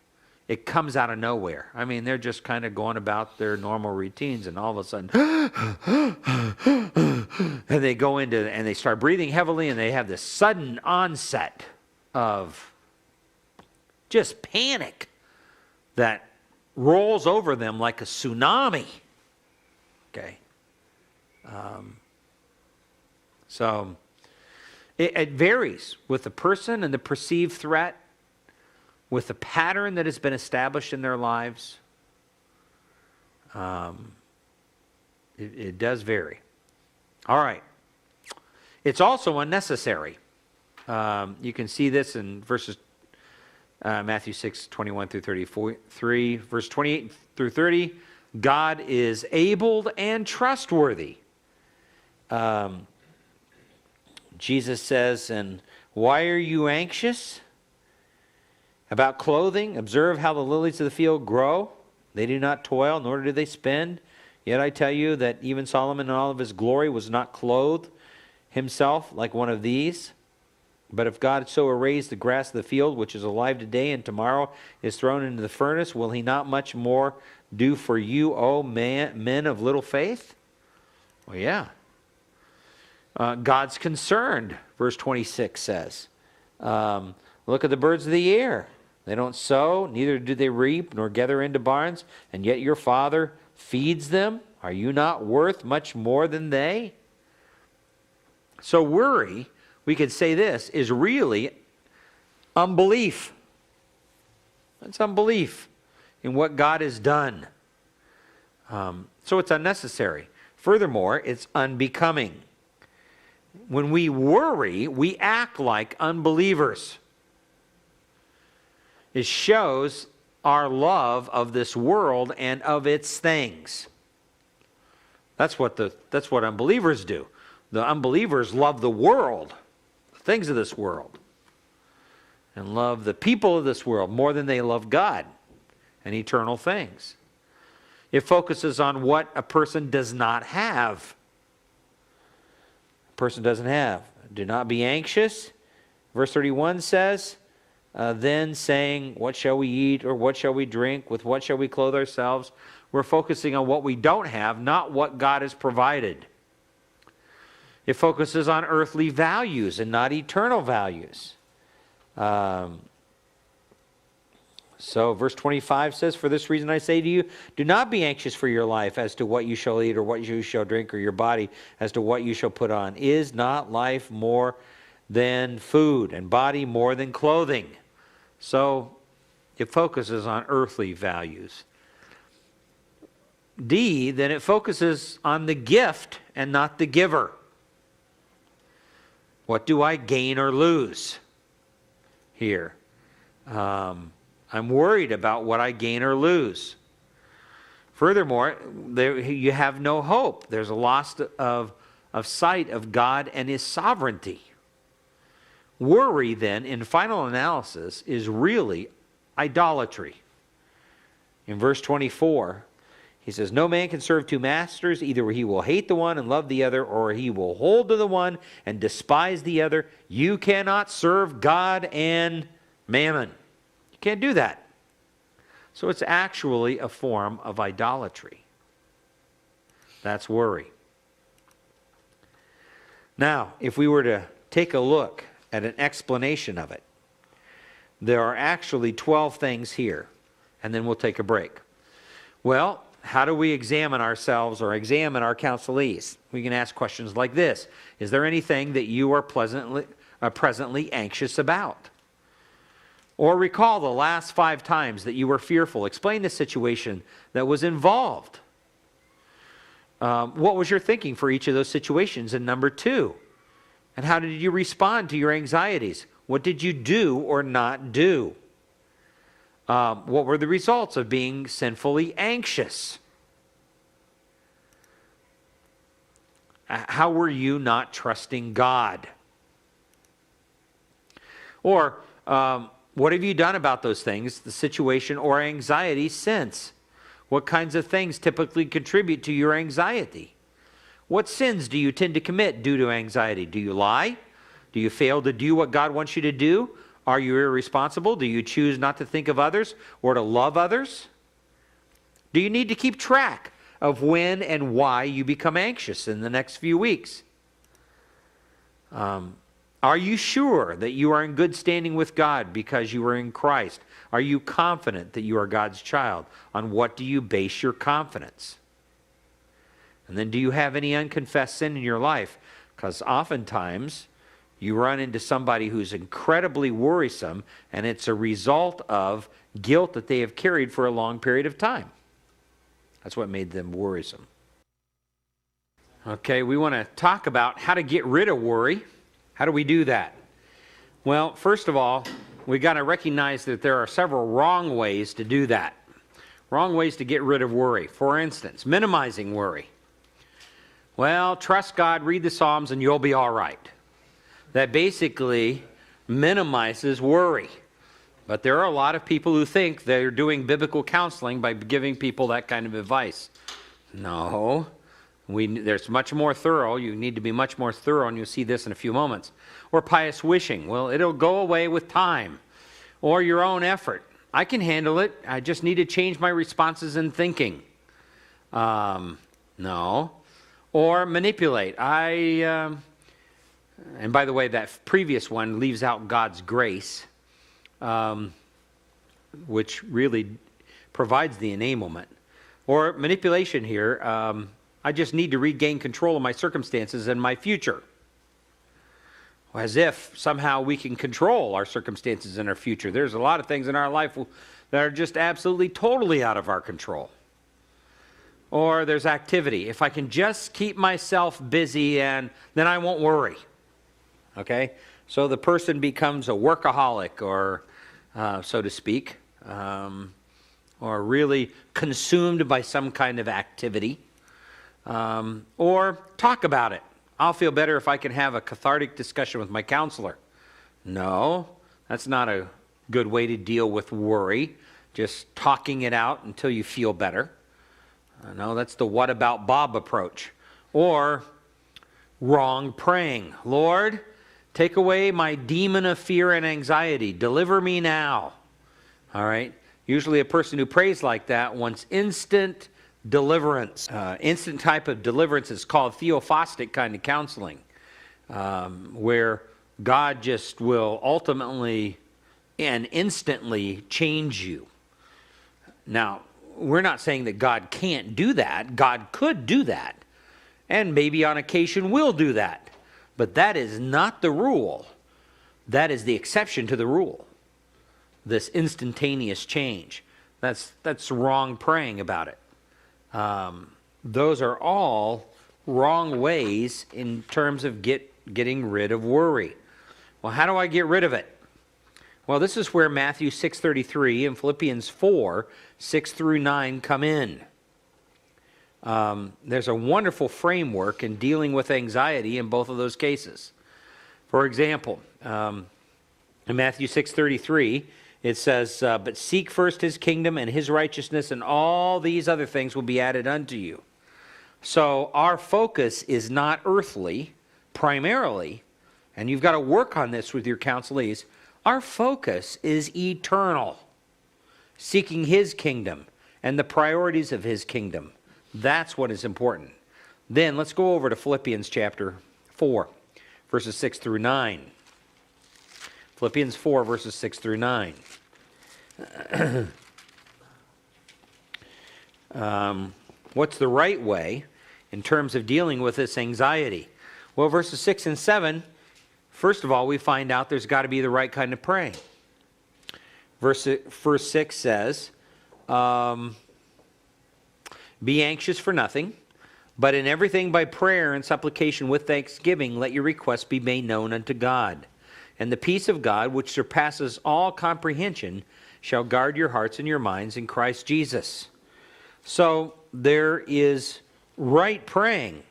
it comes out of nowhere. I mean, they're just kind of going about their normal routines, and all of a sudden, and they go into, and they start breathing heavily, and they have this sudden onset of just panic that rolls over them like a tsunami. Okay. So it varies with the person and the perceived threat, with the pattern that has been established in their lives. It does vary. All right. It's also unnecessary. You can see this in verses Matthew 6, 21 through 33, verse 28 through 30. God is able and trustworthy. Jesus says, and why are you anxious about clothing? Observe how the lilies of the field grow. They do not toil, nor do they spin. Yet I tell you that even Solomon in all of his glory was not clothed himself like one of these. But if God so arrays the grass of the field, which is alive today and tomorrow is thrown into the furnace, will he not much more do for you, O men of little faith? Well, yeah. God's concerned, verse 26 says. Look at the birds of the air. They don't sow, neither do they reap, nor gather into barns, and yet your Father feeds them. Are you not worth much more than they? So worry, we could say this, is really unbelief. It's unbelief in what God has done. So it's unnecessary. Furthermore, it's unbecoming. When we worry, we act like unbelievers. It shows our love of this world and of its things. That's what unbelievers do. The unbelievers love the world, the things of this world, and love the people of this world more than they love God and eternal things. It focuses on what a person does not have. A person doesn't have. Do not be anxious. Verse 31 says, then saying, what shall we eat, or what shall we drink, with what shall we clothe ourselves? We're focusing on what we don't have, not what God has provided. It focuses on earthly values and not eternal values. So verse 25 says, for this reason I say to you, do not be anxious for your life as to what you shall eat or what you shall drink, or your body as to what you shall put on. Is not life more than food, and body more than clothing? So it focuses on earthly values. D, then it focuses on the gift and not the giver. What do I gain or lose here? I'm worried about what I gain or lose. Furthermore, you have no hope. There's a loss of of sight of God and His sovereignty. Worry, then, in final analysis, is really idolatry. In verse 24, he says, "No man can serve two masters. Either he will hate the one and love the other, or he will hold to the one and despise the other. You cannot serve God and mammon." You can't do that. So it's actually a form of idolatry. That's worry. Now, if we were to take a look at an explanation of it, there are actually 12 things here, and then we'll take a break. Well, how do we examine ourselves or examine our counselees? We can ask questions like this. Is there anything that you are presently anxious about? Or recall the last 5 times that you were fearful. Explain the situation that was involved. What was your thinking for each of those situations? And number 2, and how did you respond to your anxieties? What did you do or not do? What were the results of being sinfully anxious? How were you not trusting God? Or what have you done about those things, the situation or anxiety since? What kinds of things typically contribute to your anxiety? What sins do you tend to commit due to anxiety? Do you lie? Do you fail to do what God wants you to do? Are you irresponsible? Do you choose not to think of others or to love others? Do you need to keep track of when and why you become anxious in the next few weeks? Are you sure that you are in good standing with God because you are in Christ? Are you confident that you are God's child? On what do you base your confidence? And then, do you have any unconfessed sin in your life? Because oftentimes you run into somebody who's incredibly worrisome, and it's a result of guilt that they have carried for a long period of time. That's what made them worrisome. Okay, we want to talk about how to get rid of worry. How do we do that? Well, first of all, we got to recognize that there are several wrong ways to do that. Wrong ways to get rid of worry. For instance, minimizing worry. Well, trust God, read the Psalms, and you'll be all right. That basically minimizes worry. But there are a lot of people who think they're doing biblical counseling by giving people that kind of advice. No. There's much more thorough. You need to be much more thorough, and you'll see this in a few moments. Or pious wishing. Well, it'll go away with time. Or your own effort. I can handle it. I just need to change my responses and thinking. No. Or manipulate. And by the way, that previous one leaves out God's grace, which really provides the enablement. Or manipulation here. I just need to regain control of my circumstances and my future. As if somehow we can control our circumstances and our future. There's a lot of things in our life that are just absolutely, totally out of our control. Or there's activity. If I can just keep myself busy, and then I won't worry. Okay? So the person becomes a workaholic, or so to speak, or really consumed by some kind of activity. Or talk about it. I'll feel better if I can have a cathartic discussion with my counselor. No, that's not a good way to deal with worry. Just talking it out until you feel better. No, that's the what about Bob approach. Or wrong praying. Lord, take away my demon of fear and anxiety. Deliver me now. All right. Usually a person who prays like that wants instant deliverance. Instant type of deliverance is called theophostic kind of counseling, where God just will ultimately and instantly change you. Now, we're not saying that God can't do that. God could do that, and maybe on occasion will do that. But that is not the rule. That is the exception to the rule. This instantaneous change. That's wrong praying about it. Those are all wrong ways in terms of getting rid of worry. Well, how do I get rid of it? Well, this is where Matthew 6:33 and Philippians 4:6-9 come in. There's a wonderful framework in dealing with anxiety in both of those cases. For example, in Matthew 6:33, it says, but seek first his kingdom and his righteousness, and all these other things will be added unto you. So our focus is not earthly, primarily, and you've got to work on this with your counselees. Our focus is eternal, seeking his kingdom and the priorities of his kingdom. That's what is important. Then let's go over to Philippians chapter 4, verses 6 through 9. Philippians 4, verses 6 through 9. What's the right way in terms of dealing with this anxiety? Well, verses 6 and 7, first of all, we find out there's got to be the right kind of praying. Verse 6 says, be anxious for nothing, but in everything by prayer and supplication with thanksgiving, let your requests be made known unto God. And the peace of God, which surpasses all comprehension, shall guard your hearts and your minds in Christ Jesus. So there is right praying.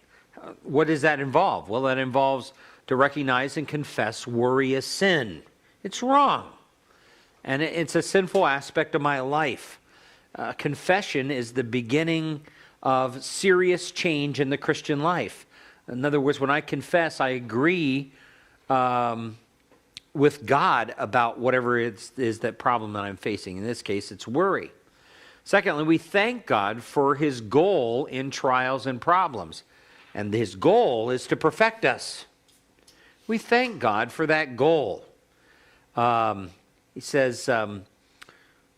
What does that involve? Well, that involves to recognize and confess worry as sin. It's wrong. And it's a sinful aspect of my life. Confession is the beginning of serious change in the Christian life. In other words, when I confess, I agree with God about whatever it is that problem that I'm facing. In this case, it's worry. Secondly, we thank God for his goal in trials and problems. And his goal is to perfect us. We thank God for that goal. He says,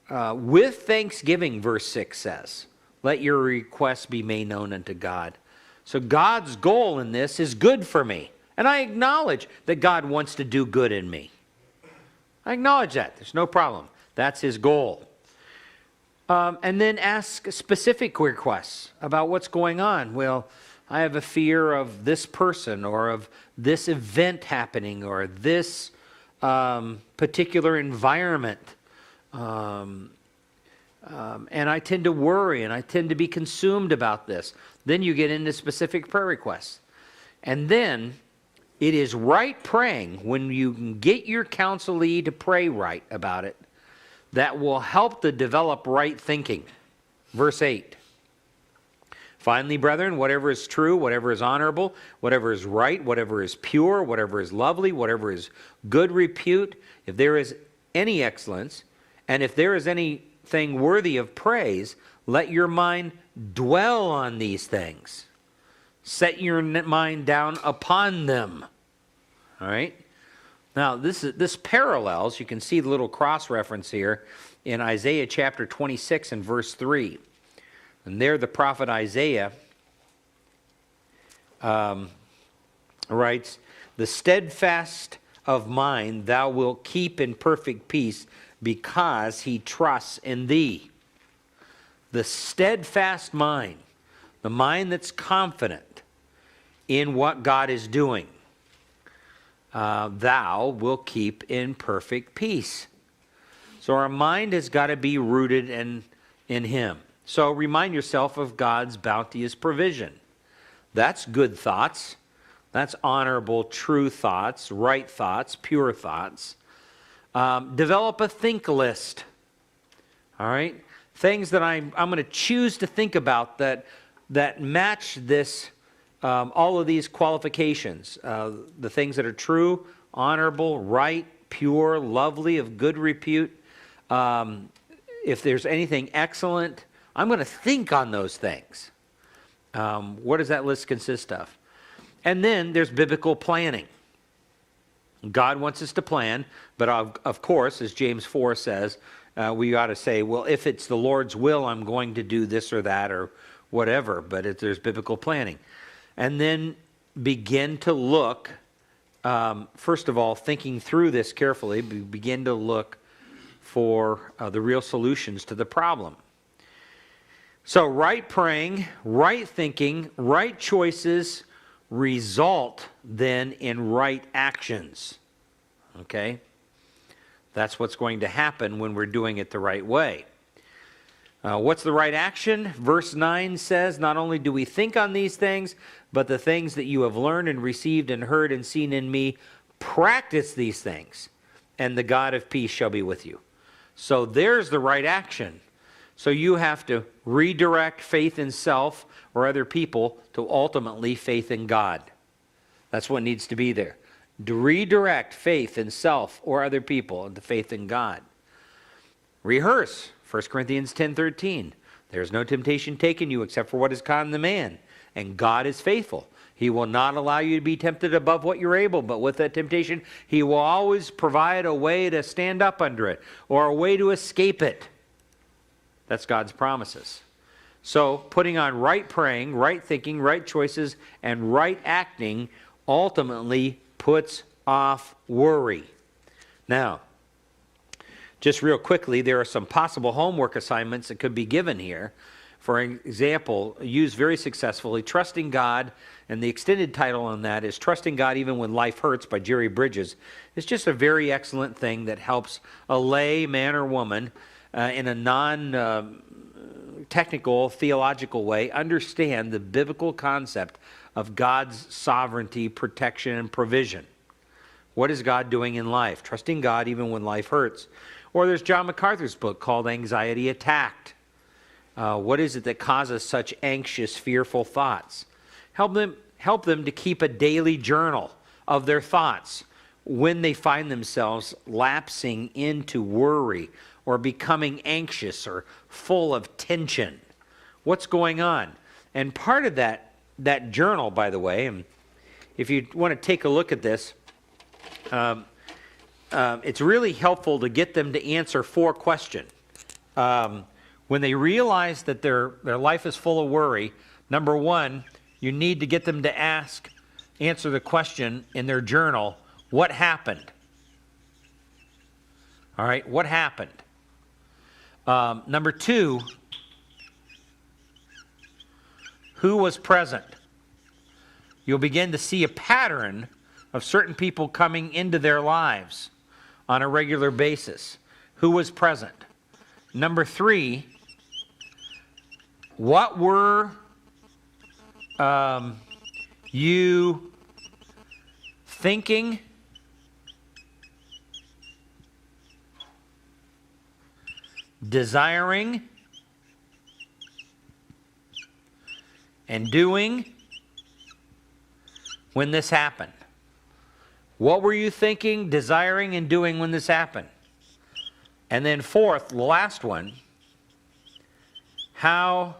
with thanksgiving, verse 6 says, let your requests be made known unto God. So God's goal in this is good for me. And I acknowledge that God wants to do good in me. I acknowledge that. There's no problem. That's his goal. And then ask specific requests about what's going on. Well, I have a fear of this person or of this event happening or this particular environment. And I tend to worry and I tend to be consumed about this. Then you get into specific prayer requests. And then it is right praying when you can get your counselee to pray right about it that will help to develop right thinking. Verse 8. Finally, brethren, whatever is true, whatever is honorable, whatever is right, whatever is pure, whatever is lovely, whatever is good repute, if there is any excellence, and if there is anything worthy of praise, let your mind dwell on these things. Set your mind down upon them. All right? Now, this parallels, you can see the little cross reference here in Isaiah chapter 26 and verse 3. And there the prophet Isaiah writes, the steadfast of mind thou wilt keep in perfect peace because he trusts in thee. The steadfast mind, the mind that's confident in what God is doing, thou wilt keep in perfect peace. So our mind has got to be rooted in him. So remind yourself of God's bounteous provision. That's good thoughts. That's honorable, true thoughts, right thoughts, pure thoughts. Develop a think list. All right? Things that I'm going to choose to think about that match this, all of these qualifications. The things that are true, honorable, right, pure, lovely, of good repute. If there's anything excellent, I'm going to think on those things. What does that list consist of? And then there's biblical planning. God wants us to plan, but of course, as James 4 says, we ought to say, well, if it's the Lord's will, I'm going to do this or that or whatever, but there's biblical planning. And then begin to look, first of all, thinking through this carefully, begin to look for the real solutions to the problem. So right praying, right thinking, right choices result then in right actions. Okay? That's what's going to happen when we're doing it the right way. What's the right action? Verse 9 says, not only do we think on these things, but the things that you have learned and received and heard and seen in me, practice these things, and the God of peace shall be with you. So there's the right action. So you have to redirect faith in self or other people to ultimately faith in God. That's what needs to be there. To redirect faith in self or other people into faith in God. Rehearse. 1 Corinthians 10:13. There is no temptation taken you except for what is common to man. And God is faithful. He will not allow you to be tempted above what you're able, but with that temptation, He will always provide a way to stand up under it or a way to escape it. That's God's promises. So putting on right praying, right thinking, right choices, and right acting ultimately puts off worry. Now, just real quickly, there are some possible homework assignments that could be given here. For example, used very successfully, Trusting God, and the extended title on that is Trusting God Even When Life Hurts by Jerry Bridges. It's just a very excellent thing that helps a lay man or woman in a non-technical, theological way understand the biblical concept of God's sovereignty, protection, and provision. What is God doing in life? Trusting God Even When Life Hurts. Or there's John MacArthur's book called Anxiety Attacked. What is it that causes such anxious, fearful thoughts? Help them to keep a daily journal of their thoughts when they find themselves lapsing into worry or becoming anxious or full of tension. What's going on? And part of that journal, by the way, and if you want to take a look at this, it's really helpful to get them to answer 4 questions. When they realize that their life is full of worry, number 1, you need to get them to answer the question in their journal, what happened? All right, what happened? Number 2, who was present? You'll begin to see a pattern of certain people coming into their lives on a regular basis. Who was present? Number 3, what were you thinking, desiring, and doing when this happened? What were you thinking, desiring, and doing when this happened? And then 4th, the last one, how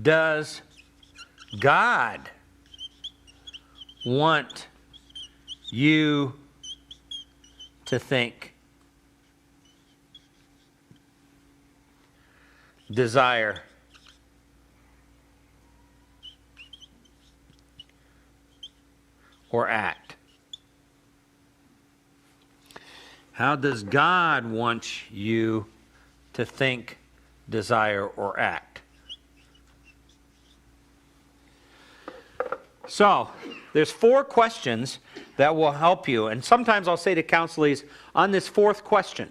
does God want you to think, desire, or act? How does God want you to think, desire, or act? So, there's 4 questions that will help you. And sometimes I'll say to counselees, on this 4th question,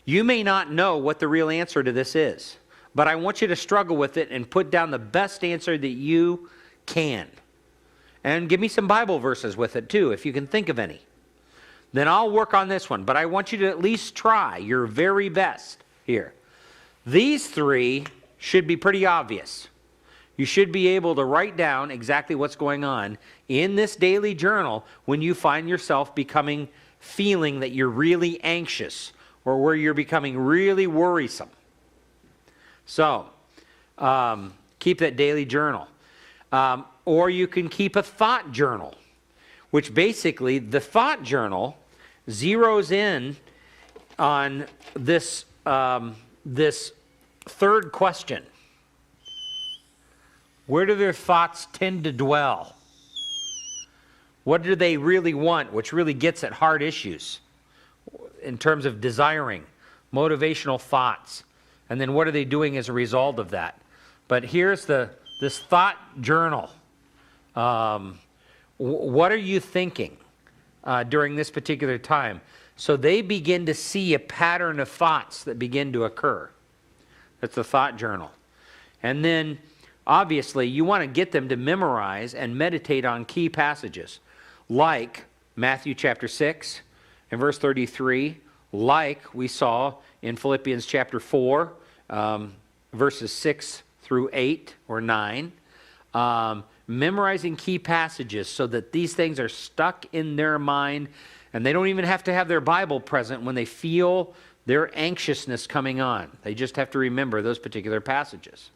you may not know what the real answer to this is, but I want you to struggle with it and put down the best answer that you can. And give me some Bible verses with it too, if you can think of any. Then I'll work on this one, but I want you to at least try your very best here. These 3 should be pretty obvious. You should be able to write down exactly what's going on in this daily journal when you find yourself feeling that you're really anxious or where you're becoming really worrisome. So, keep that daily journal. Or you can keep a thought journal, which basically the thought journal zeroes in on this 3rd question. Where do their thoughts tend to dwell? What do they really want, which really gets at hard issues in terms of desiring, motivational thoughts, and then what are they doing as a result of that? But here's this thought journal. What are you thinking during this particular time? So they begin to see a pattern of thoughts that begin to occur. That's a thought journal. And then, obviously, you want to get them to memorize and meditate on key passages, like Matthew chapter 6 and verse 33, like we saw in Philippians chapter 4, verses 6 through 8 or 9. Memorizing key passages so that these things are stuck in their mind, and they don't even have to have their Bible present when they feel their anxiousness coming on. They just have to remember those particular passages.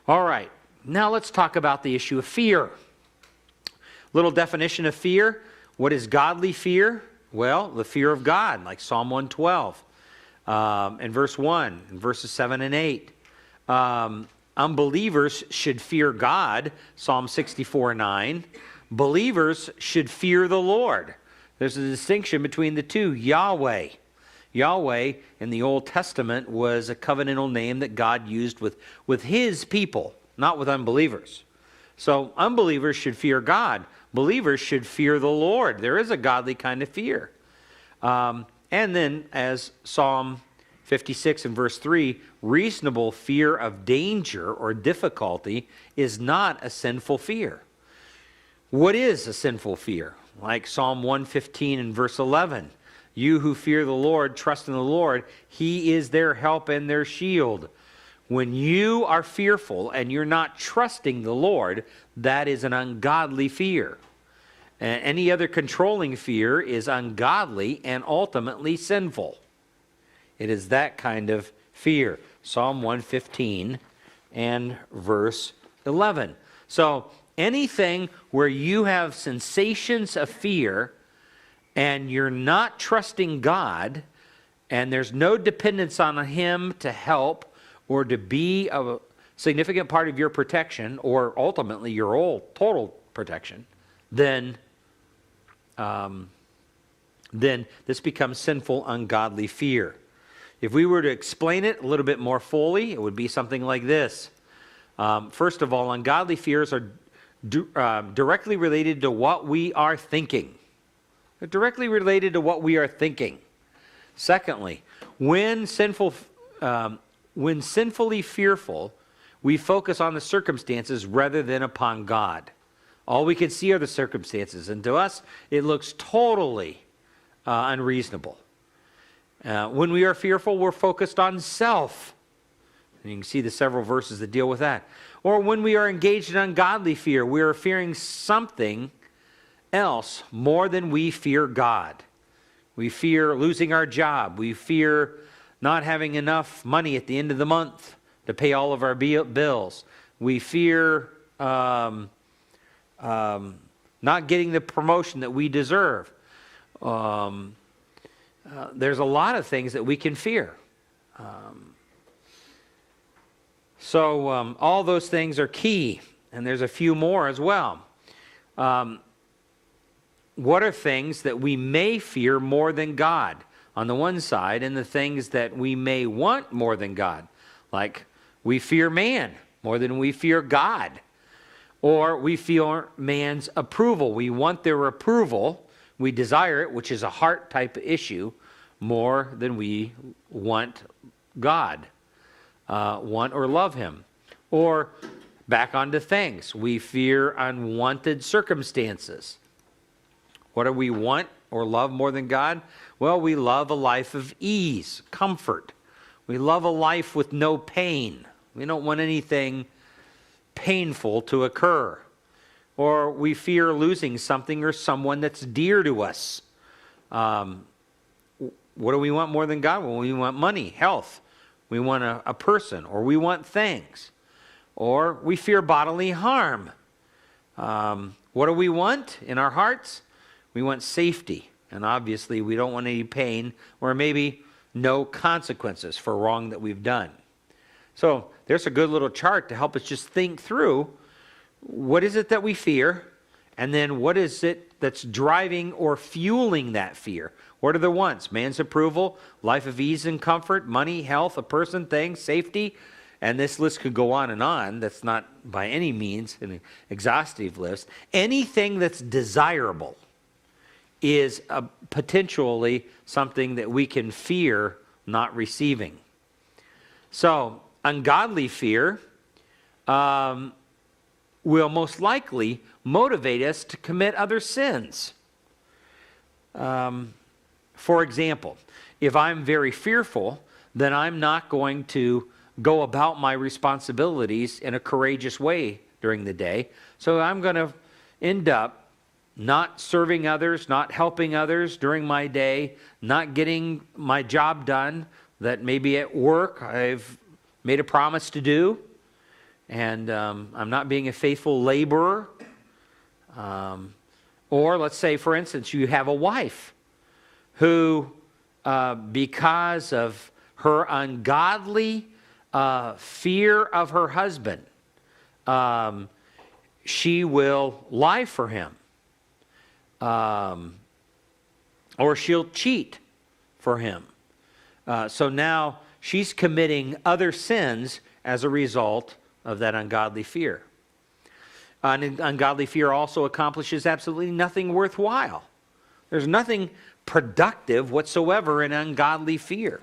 All right, now let's talk about the issue of fear. Little definition of fear. What is godly fear? Well, the fear of God, like Psalm 112 and verse 1 and verses 7 and 8. Unbelievers should fear God, Psalm 64:9. Believers should fear the Lord. There's a distinction between the two. Yahweh. Yahweh in the Old Testament was a covenantal name that God used with his people, not with unbelievers. So unbelievers should fear God. Believers should fear the Lord. There is a godly kind of fear. And then, as Psalm 56 and verse 3, reasonable fear of danger or difficulty is not a sinful fear. What is a sinful fear? Like Psalm 115 and verse 11. You who fear the Lord, trust in the Lord. He is their help and their shield. When you are fearful and you're not trusting the Lord, that is an ungodly fear. And any other controlling fear is ungodly and ultimately sinful. It is that kind of fear. Psalm 115 and verse 11. So anything where you have sensations of fear and you're not trusting God and there's no dependence on Him to help or to be a significant part of your protection or ultimately your total protection, then this becomes sinful, ungodly fear. If we were to explain it a little bit more fully, it would be something like this. First of all, ungodly fears are directly related to what we are thinking. They're directly related to what we are thinking. Secondly, when sinfully fearful, we focus on the circumstances rather than upon God. All we can see are the circumstances, and to us, it looks totally unreasonable. When we are fearful, we're focused on self. And you can see the several verses that deal with that. Or when we are engaged in ungodly fear, we are fearing something else more than we fear God. We fear losing our job. We fear not having enough money at the end of the month to pay all of our bills. We fear not getting the promotion that we deserve. There's a lot of things that we can fear. So all those things are key, and there's a few more as well. What are things that we may fear more than God on the one side, and the things that we may want more than God? Like we fear man more than we fear God. Or we fear man's approval. We want their approval. We desire it, which is a heart type issue, more than we want God, want or love Him. Or back onto things. We fear unwanted circumstances. What do we want or love more than God? Well, we love a life of ease, comfort. We love a life with no pain. We don't want anything painful to occur. Or we fear losing something or someone that's dear to us. What do we want more than God? Well, we want money, health. We want a person, or we want things. Or we fear bodily harm. What do we want in our hearts? We want safety. And obviously, we don't want any pain or maybe no consequences for wrong that we've done. So there's a good little chart to help us just think through what is it that we fear, and then what is it that's driving or fueling that fear? What are the wants? Man's approval, life of ease and comfort, money, health, a person, things, safety. And this list could go on and on. That's not by any means an exhaustive list. Anything that's desirable. is potentially something that we can fear not receiving. So, ungodly fear will most likely motivate us to commit other sins. For example, if I'm very fearful, then I'm not going to go about my responsibilities in a courageous way during the day. So I'm going to end up not serving others, not helping others during my day, not getting my job done that maybe at work I've made a promise to do, and I'm not being a faithful laborer. Or let's say, for instance, you have a wife who, because of her ungodly fear of her husband, she will lie for him. Or she'll cheat for him. So now she's committing other sins as a result of that ungodly fear. Ungodly fear also accomplishes absolutely nothing worthwhile. There's nothing productive whatsoever in ungodly fear.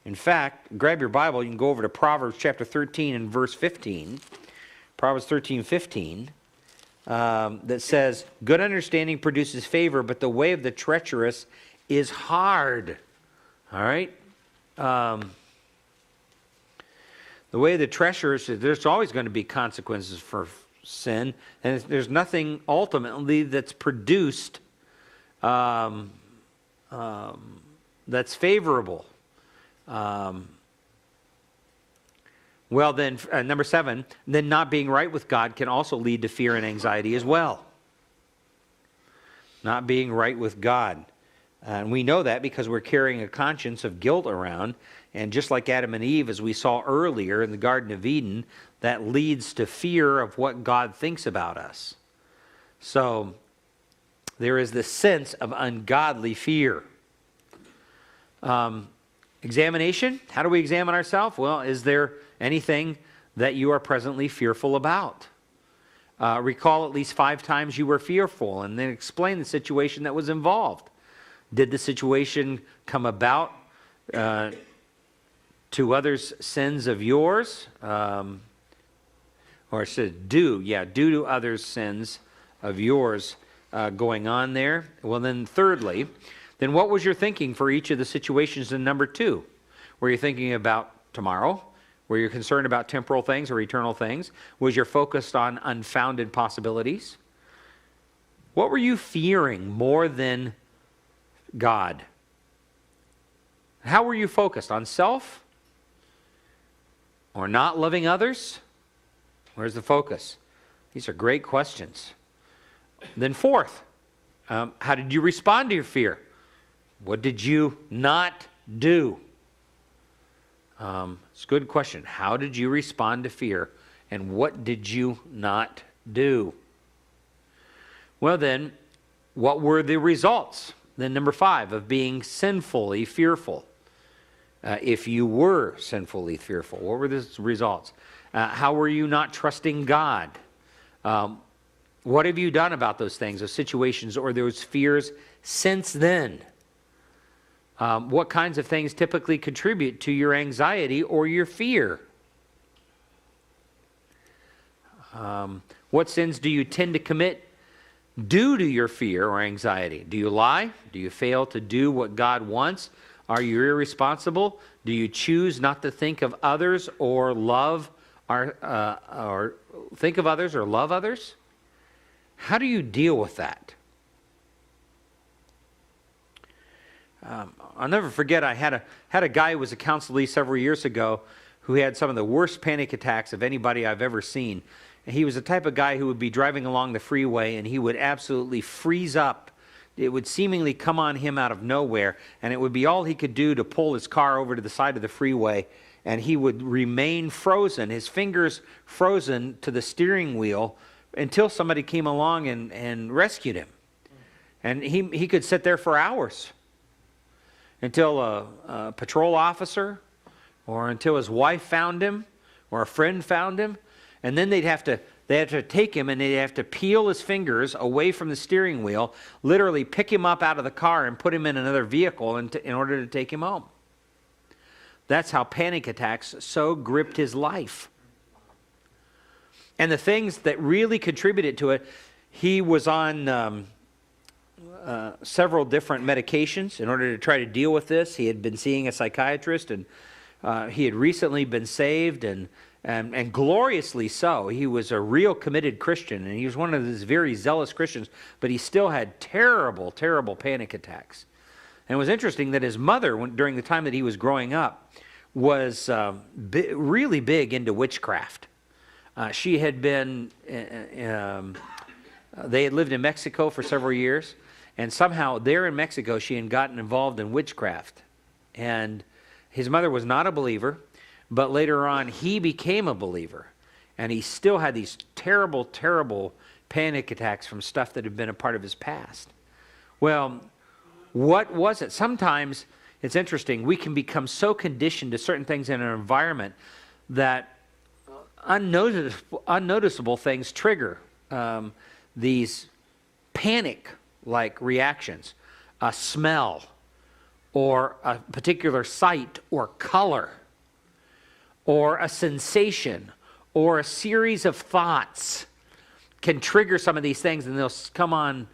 In fact, grab your Bible, you can go over to Proverbs chapter 13 and verse 15. Proverbs 13:15, that says, good understanding produces favor, but the way of the treacherous is hard. All right? The way of the treacherous, there's always going to be consequences for sin, and there's nothing ultimately that's produced that's favorable. Well, then, number 7, then not being right with God can also lead to fear and anxiety as well. Not being right with God. And we know that because we're carrying a conscience of guilt around. And just like Adam and Eve, as we saw earlier in the Garden of Eden, that leads to fear of what God thinks about us. So, there is this sense of ungodly fear. Examination. How do we examine ourselves? Well, is there anything that you are presently fearful about? Recall at least 5 times you were fearful, and then explain the situation that was involved. Did the situation come about to others' sins of yours? Or it says due to others' sins of yours going on there. Well, then thirdly, then what was your thinking for each of the situations in number 2? Were you thinking about tomorrow? Were you concerned about temporal things or eternal things? Was your focus on unfounded possibilities? What were you fearing more than God? How were you focused? On self? Or not loving others? Where's the focus? These are great questions. Then fourth, how did you respond to your fear? What did you not do? It's a good question. How did you respond to fear? And what did you not do? Well then, what were the results? Then number 5, of being sinfully fearful. If you were sinfully fearful, what were the results? How were you not trusting God? What have you done about those things, those situations, or those fears since then? What kinds of things typically contribute to your anxiety or your fear? What sins do you tend to commit due to your fear or anxiety? Do you lie? Do you fail to do what God wants? Are you irresponsible? Do you choose not to think of others or love or think of others or love others? How do you deal with that? I'll never forget, I had a guy who was a counselee several years ago who had some of the worst panic attacks of anybody I've ever seen. And he was the type of guy who would be driving along the freeway and he would absolutely freeze up. It would seemingly come on him out of nowhere, and it would be all he could do to pull his car over to the side of the freeway, and he would remain frozen, his fingers frozen to the steering wheel until somebody came along and rescued him. And he could sit there for hours until a patrol officer or until his wife found him or a friend found him. And then they'd have to They had to take him and they'd have to peel his fingers away from the steering wheel, literally pick him up out of the car and put him in another vehicle in order to take him home. That's how panic attacks so gripped his life. And the things that really contributed to it, he was on several different medications in order to try to deal with this. He had been seeing a psychiatrist, and he had recently been saved, and gloriously so. He was a real committed Christian, and he was one of these very zealous Christians, but he still had terrible, terrible panic attacks. And it was interesting that his mother, during the time that he was growing up, was really big into witchcraft. She had been, they had lived in Mexico for several years, and somehow there in Mexico she had gotten involved in witchcraft. And his mother was not a believer, but later on he became a believer. And he still had these terrible, terrible panic attacks from stuff that had been a part of his past. Well, what was it? Sometimes, it's interesting, we can become so conditioned to certain things in our environment that unnoticeable things trigger these panic-like reactions. A smell, or a particular sight or color, or a sensation, or a series of thoughts can trigger some of these things, and they'll come on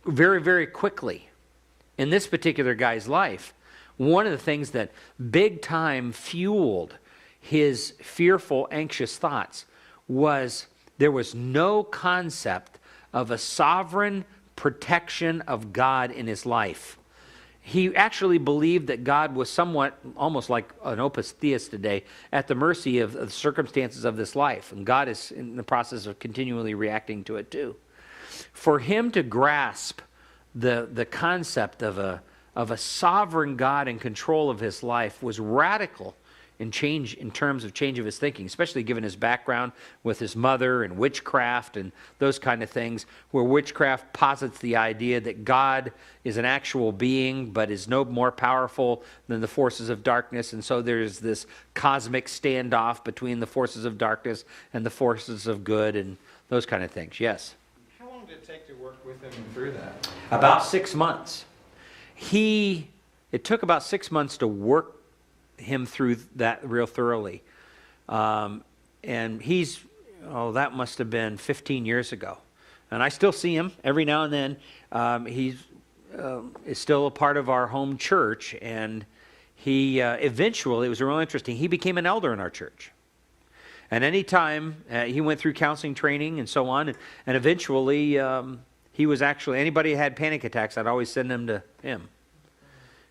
very, very quickly. In this particular guy's life, one of the things that big time fueled his fearful, anxious thoughts was there was no concept of a sovereign protection of God in his life. He actually believed that God was somewhat, almost like an opus theist today, at the mercy of the circumstances of this life. And God is in the process of continually reacting to it too. For him to grasp the concept of a sovereign God in control of his life was radical in terms of change of his thinking, especially given his background with his mother and witchcraft and those kind of things, where witchcraft posits the idea that God is an actual being but is no more powerful than the forces of darkness, and so there's this cosmic standoff between the forces of darkness and the forces of good and those kind of things. Yes? How long did it take to work with him through that? About 6 months. It took about 6 months to work him through that real thoroughly. And that must have been 15 years ago. And I still see him every now and then. He is still a part of our home church, and he eventually, it was real interesting, he became an elder in our church. And anytime he went through counseling training and so on, and eventually he was actually, anybody who had panic attacks, I'd always send them to him.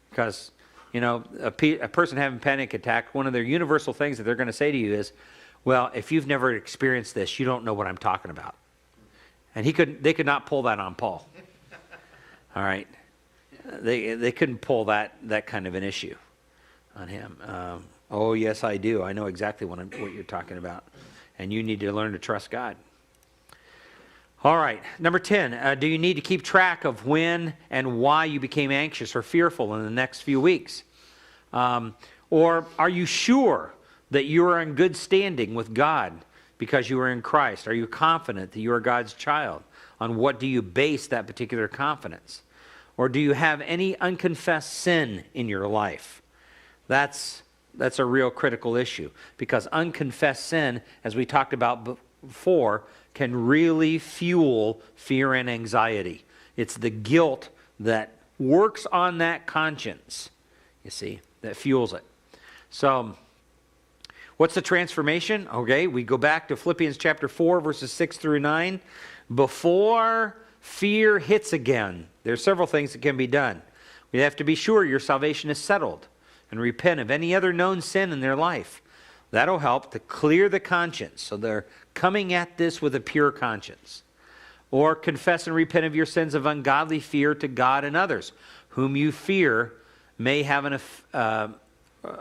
Because, you know, a person having a panic attack, one of their universal things that they're going to say to you is, well, if you've never experienced this, you don't know what I'm talking about. And they could not pull that on Paul. All right. They couldn't pull that kind of an issue on him. Oh, yes, I do. I know exactly what you're talking about. And you need to learn to trust God. All right, number 10, do you need to keep track of when and why you became anxious or fearful in the next few weeks? Or are you sure that you are in good standing with God because you are in Christ? Are you confident that you are God's child? On what do you base that particular confidence? Or do you have any unconfessed sin in your life? That's a real critical issue, because unconfessed sin, as we talked about before, can really fuel fear and anxiety. It's the guilt that works on that conscience, you see, that fuels it. So, what's the transformation? Okay, we go back to Philippians chapter 4, verses 6 through 9. Before fear hits again, there's several things that can be done. We have to be sure your salvation is settled and repent of any other known sin in their life. That'll help to clear the conscience, so they're coming at this with a pure conscience. Or confess and repent of your sins of ungodly fear to God and others, whom you fear may have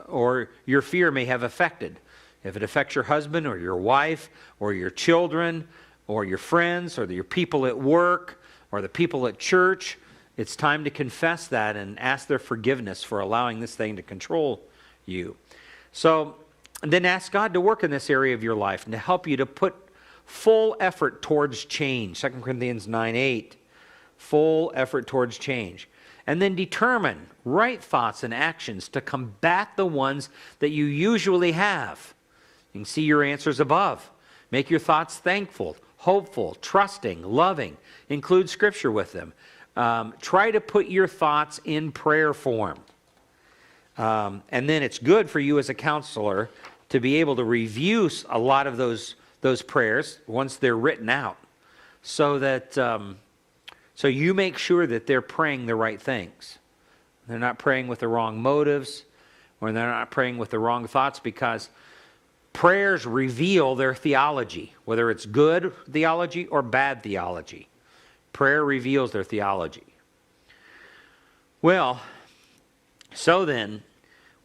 or your fear may have affected. If it affects your husband or your wife or your children or your friends or your people at work or the people at church, it's time to confess that and ask their forgiveness for allowing this thing to control you. So, and then ask God to work in this area of your life and to help you to put full effort towards change. 2 Corinthians 9:8. Full effort towards change. And then determine right thoughts and actions to combat the ones that you usually have. You can see your answers above. Make your thoughts thankful, hopeful, trusting, loving. Include scripture with them. Try to put your thoughts in prayer form. And then it's good for you as a counselor to be able to review a lot of those prayers once they're written out, so that so you make sure that they're praying the right things. They're not praying with the wrong motives, or they're not praying with the wrong thoughts, because prayers reveal their theology, whether it's good theology or bad theology. Prayer reveals their theology. Well, so then,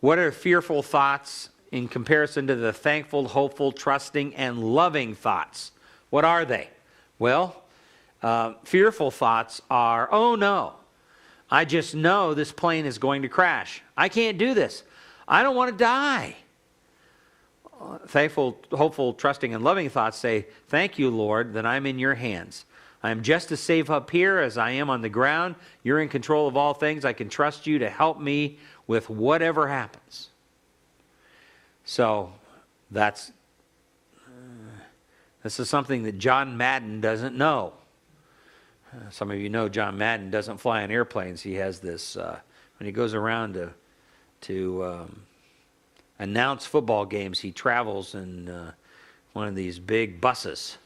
what are fearful thoughts in comparison to the thankful, hopeful, trusting, and loving thoughts? What are they? Well, fearful thoughts are, oh no, I just know this plane is going to crash. I can't do this. I don't want to die. Thankful, hopeful, trusting, and loving thoughts say, thank you, Lord, that I'm in your hands. I am just as safe up here as I am on the ground. You're in control of all things. I can trust you to help me with whatever happens. So this is something that John Madden doesn't know. Some of you know John Madden doesn't fly on airplanes. He has this, when he goes around to announce football games, he travels in one of these big buses.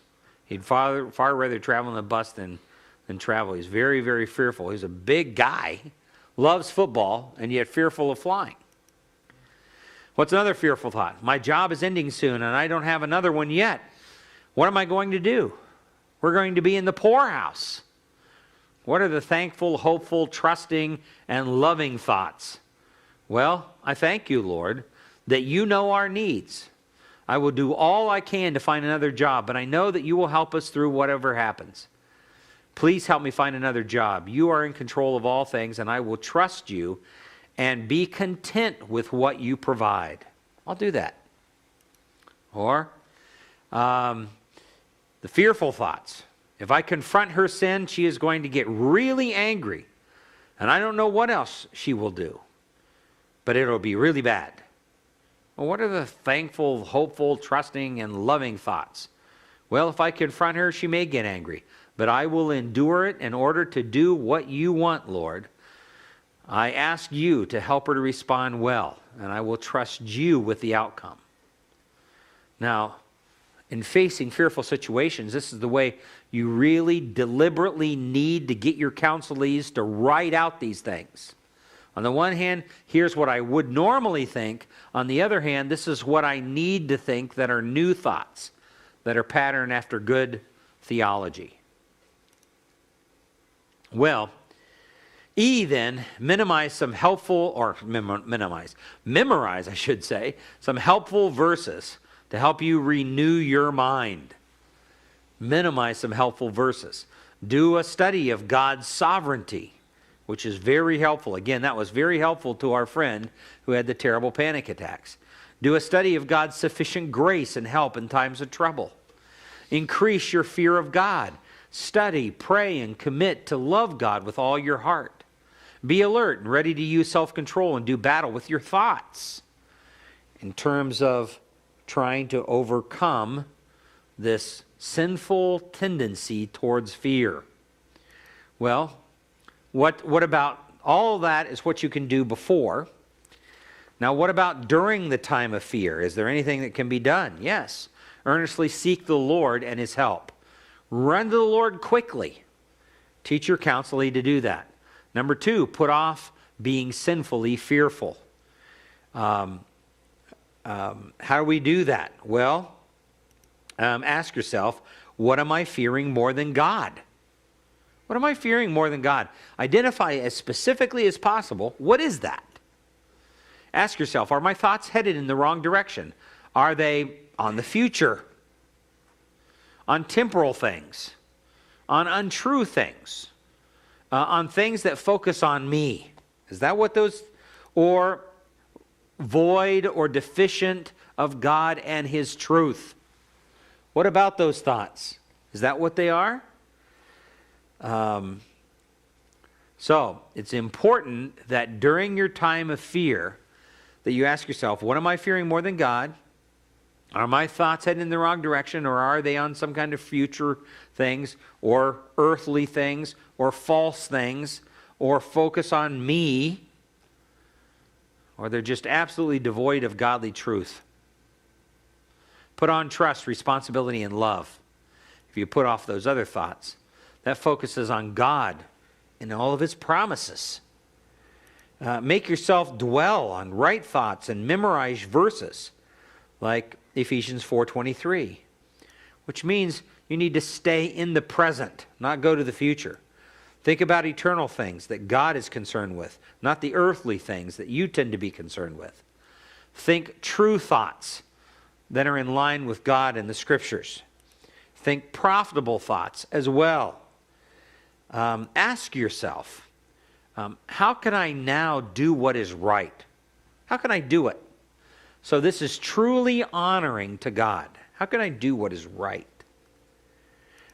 He'd far rather travel in a bus than travel. He's very, very fearful. He's a big guy, loves football, and yet fearful of flying. What's another fearful thought? My job is ending soon, and I don't have another one yet. What am I going to do? We're going to be in the poorhouse. What are the thankful, hopeful, trusting, and loving thoughts? Well, I thank you, Lord, that you know our needs. I will do all I can to find another job, but I know that you will help us through whatever happens. Please help me find another job. You are in control of all things, and I will trust you and be content with what you provide. I'll do that. Or the fearful thoughts. If I confront her sin, she is going to get really angry, and I don't know what else she will do, but it'll be really bad. Well, what are the thankful, hopeful, trusting, and loving thoughts? Well, if I confront her, she may get angry, but I will endure it in order to do what you want, Lord. I ask you to help her to respond well, and I will trust you with the outcome. Now, in facing fearful situations, this is the way you really deliberately need to get your counselees to write out these things. On the one hand, here's what I would normally think. On the other hand, this is what I need to think that are new thoughts, that are patterned after good theology. Well, then, memorize, some helpful verses to help you renew your mind. Memorize some helpful verses. Do a study of God's sovereignty, which is very helpful. Again, that was very helpful to our friend who had the terrible panic attacks. Do a study of God's sufficient grace and help in times of trouble. Increase your fear of God. Study, pray, and commit to love God with all your heart. Be alert and ready to use self-control and do battle with your thoughts in terms of trying to overcome this sinful tendency towards fear. Well, what about all that is what you can do before. Now, what about during the time of fear? Is there anything that can be done? Yes. Earnestly seek the Lord and His help. Run to the Lord quickly. Teach your counselee to do that. Number 2, put off being sinfully fearful. How do we do that? Well, ask yourself, what am I fearing more than God? What am I fearing more than God? Identify as specifically as possible, what is that? Ask yourself, are my thoughts headed in the wrong direction? Are they on the future? On temporal things? On untrue things? On things that focus on me? Is that what those, or void or deficient of God and His truth? What about those thoughts? Is that what they are? So it's important that during your time of fear that you ask yourself, what am I fearing more than God? Are my thoughts heading in the wrong direction, or are they on some kind of future things, or earthly things, or false things, or focus on me, or they're just absolutely devoid of godly truth? Put on trust, responsibility, and love. If you put off those other thoughts, that focuses on God and all of His promises. Make yourself dwell on right thoughts and memorize verses like Ephesians 4:23, which means you need to stay in the present, not go to the future. Think about eternal things that God is concerned with, not the earthly things that you tend to be concerned with. Think true thoughts that are in line with God and the Scriptures. Think profitable thoughts as well. Ask yourself, how can I now do what is right? How can I do it? So this is truly honoring to God. How can I do what is right?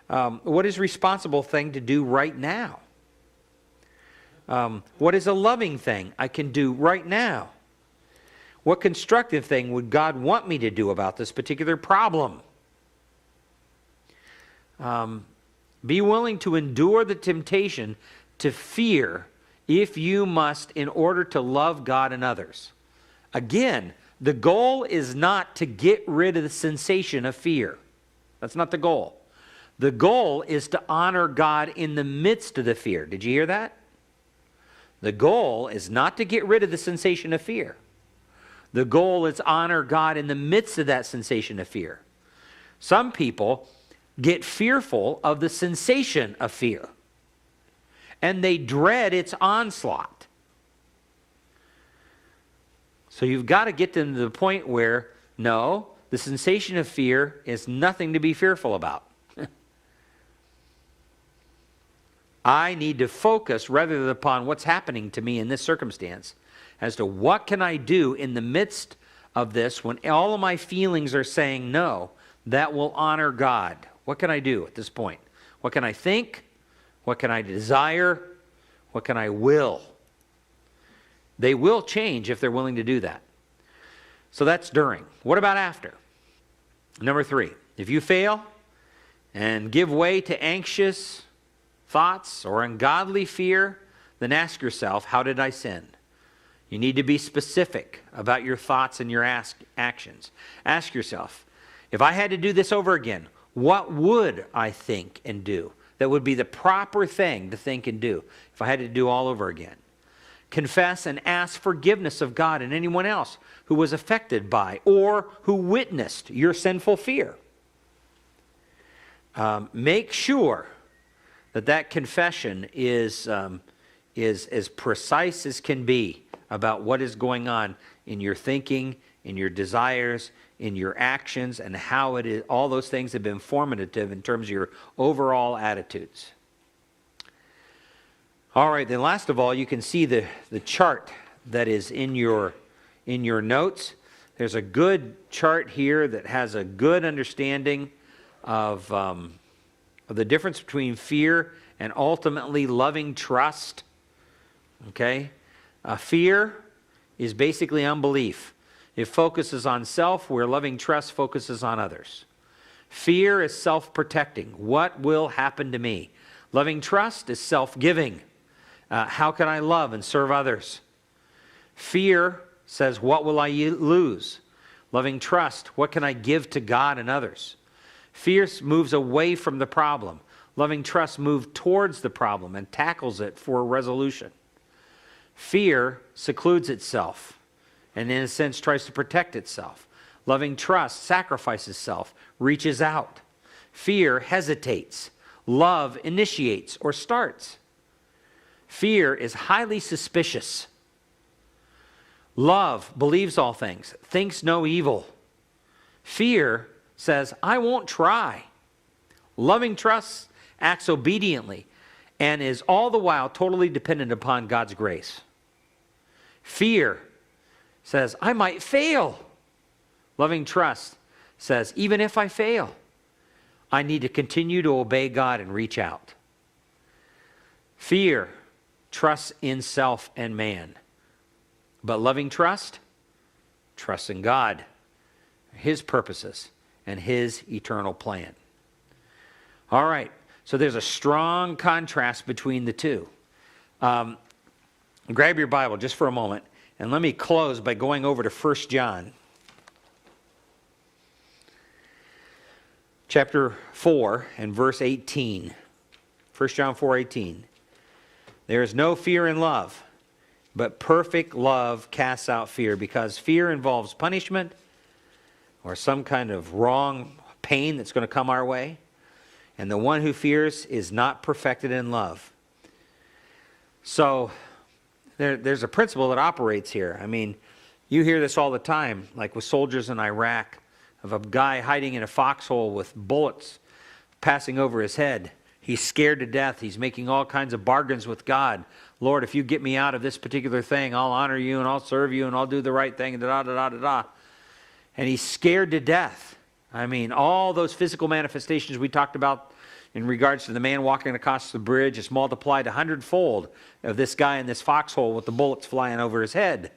What is a responsible thing to do right now? What is a loving thing I can do right now? What constructive thing would God want me to do about this particular problem? Be willing to endure the temptation to fear if you must in order to love God and others. Again, the goal is not to get rid of the sensation of fear. That's not the goal. The goal is to honor God in the midst of the fear. Did you hear that? The goal is not to get rid of the sensation of fear. The goal is honor God in the midst of that sensation of fear. Some people get fearful of the sensation of fear, and they dread its onslaught. So you've got to get them to the point where, no, the sensation of fear is nothing to be fearful about. I need to focus rather than upon what's happening to me in this circumstance as to what can I do in the midst of this when all of my feelings are saying no, that will honor God. What can I do at this point? What can I think? What can I desire? What can I will? They will change if they're willing to do that. So that's during. What about after? Number 3, if you fail and give way to anxious thoughts or ungodly fear, then ask yourself, how did I sin? You need to be specific about your thoughts and your actions. Ask yourself, if I had to do this over again, what would I think and do? That would be the proper thing to think and do if I had to do all over again. Confess and ask forgiveness of God and anyone else who was affected by or who witnessed your sinful fear. Make sure that confession is as precise as can be about what is going on in your thinking, in your desires, in your actions, and how it is. All those things have been formative in terms of your overall attitudes. All right, then last of all, you can see the chart that is in your notes. There's a good chart here that has a good understanding of the difference between fear and ultimately loving trust. Okay? Fear is basically unbelief. It focuses on self, where loving trust focuses on others. Fear is self-protecting. What will happen to me? Loving trust is self-giving. How can I love and serve others? Fear says, what will I lose? Loving trust, what can I give to God and others? Fear moves away from the problem. Loving trust moves towards the problem and tackles it for a resolution. Fear secludes itself and in a sense tries to protect itself. Loving trust sacrifices self, reaches out. Fear hesitates. Love initiates or starts. Fear is highly suspicious. Love believes all things, thinks no evil. Fear says, I won't try. Loving trust acts obediently and is all the while totally dependent upon God's grace. Fear says, I might fail. Loving trust says, even if I fail, I need to continue to obey God and reach out. Fear trusts in self and man. But loving trust trusts in God, His purposes, and His eternal plan. All right, so there's a strong contrast between the two. Grab your Bible just for a moment, and let me close by going over to 1 John. Chapter 4 and verse 18. 1 John 4:18. There is no fear in love, but perfect love casts out fear, because fear involves punishment or some kind of wrong pain that's going to come our way. And the one who fears is not perfected in love. So there's a principle that operates here. I mean, you hear this all the time, like with soldiers in Iraq, of a guy hiding in a foxhole with bullets passing over his head. He's scared to death. He's making all kinds of bargains with God. Lord, if you get me out of this particular thing, I'll honor you and I'll serve you and I'll do the right thing, and da-da-da-da-da. And he's scared to death. I mean, all those physical manifestations we talked about in regards to the man walking across the bridge is multiplied 100-fold of this guy in this foxhole with the bullets flying over his head.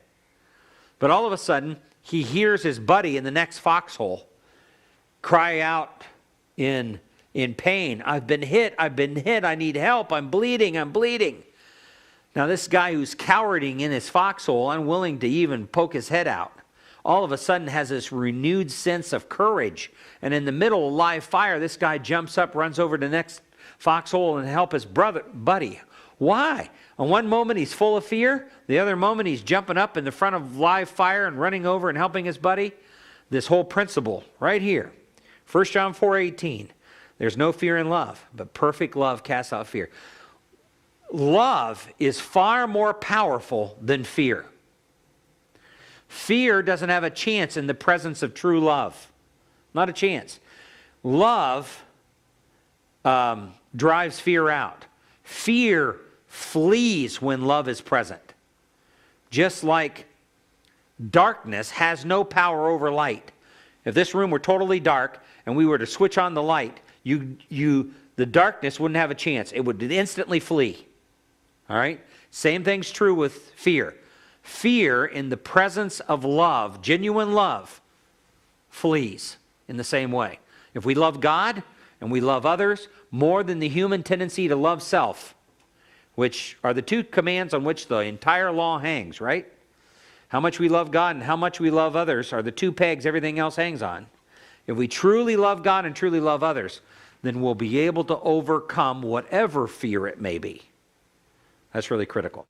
But all of a sudden, he hears his buddy in the next foxhole cry out in pain. I've been hit, I need help, I'm bleeding. Now this guy who's cowering in his foxhole, unwilling to even poke his head out, all of a sudden has this renewed sense of courage. And in the middle of live fire, this guy jumps up, runs over to the next foxhole and help his buddy. Why? On one moment he's full of fear, the other moment he's jumping up in the front of live fire and running over and helping his buddy. This whole principle right here, 1 John 4:18. There's no fear in love, but perfect love casts out fear. Love is far more powerful than fear. Fear doesn't have a chance in the presence of true love. Not a chance. Love drives fear out. Fear flees when love is present. Just like darkness has no power over light. If this room were totally dark and we were to switch on the light, the darkness wouldn't have a chance. It would instantly flee. All right? Same thing's true with fear. Fear in the presence of love, genuine love, flees in the same way. If we love God and we love others more than the human tendency to love self, which are the two commands on which the entire law hangs, right? How much we love God and how much we love others are the two pegs everything else hangs on. If we truly love God and truly love others, then we'll be able to overcome whatever fear it may be. That's really critical.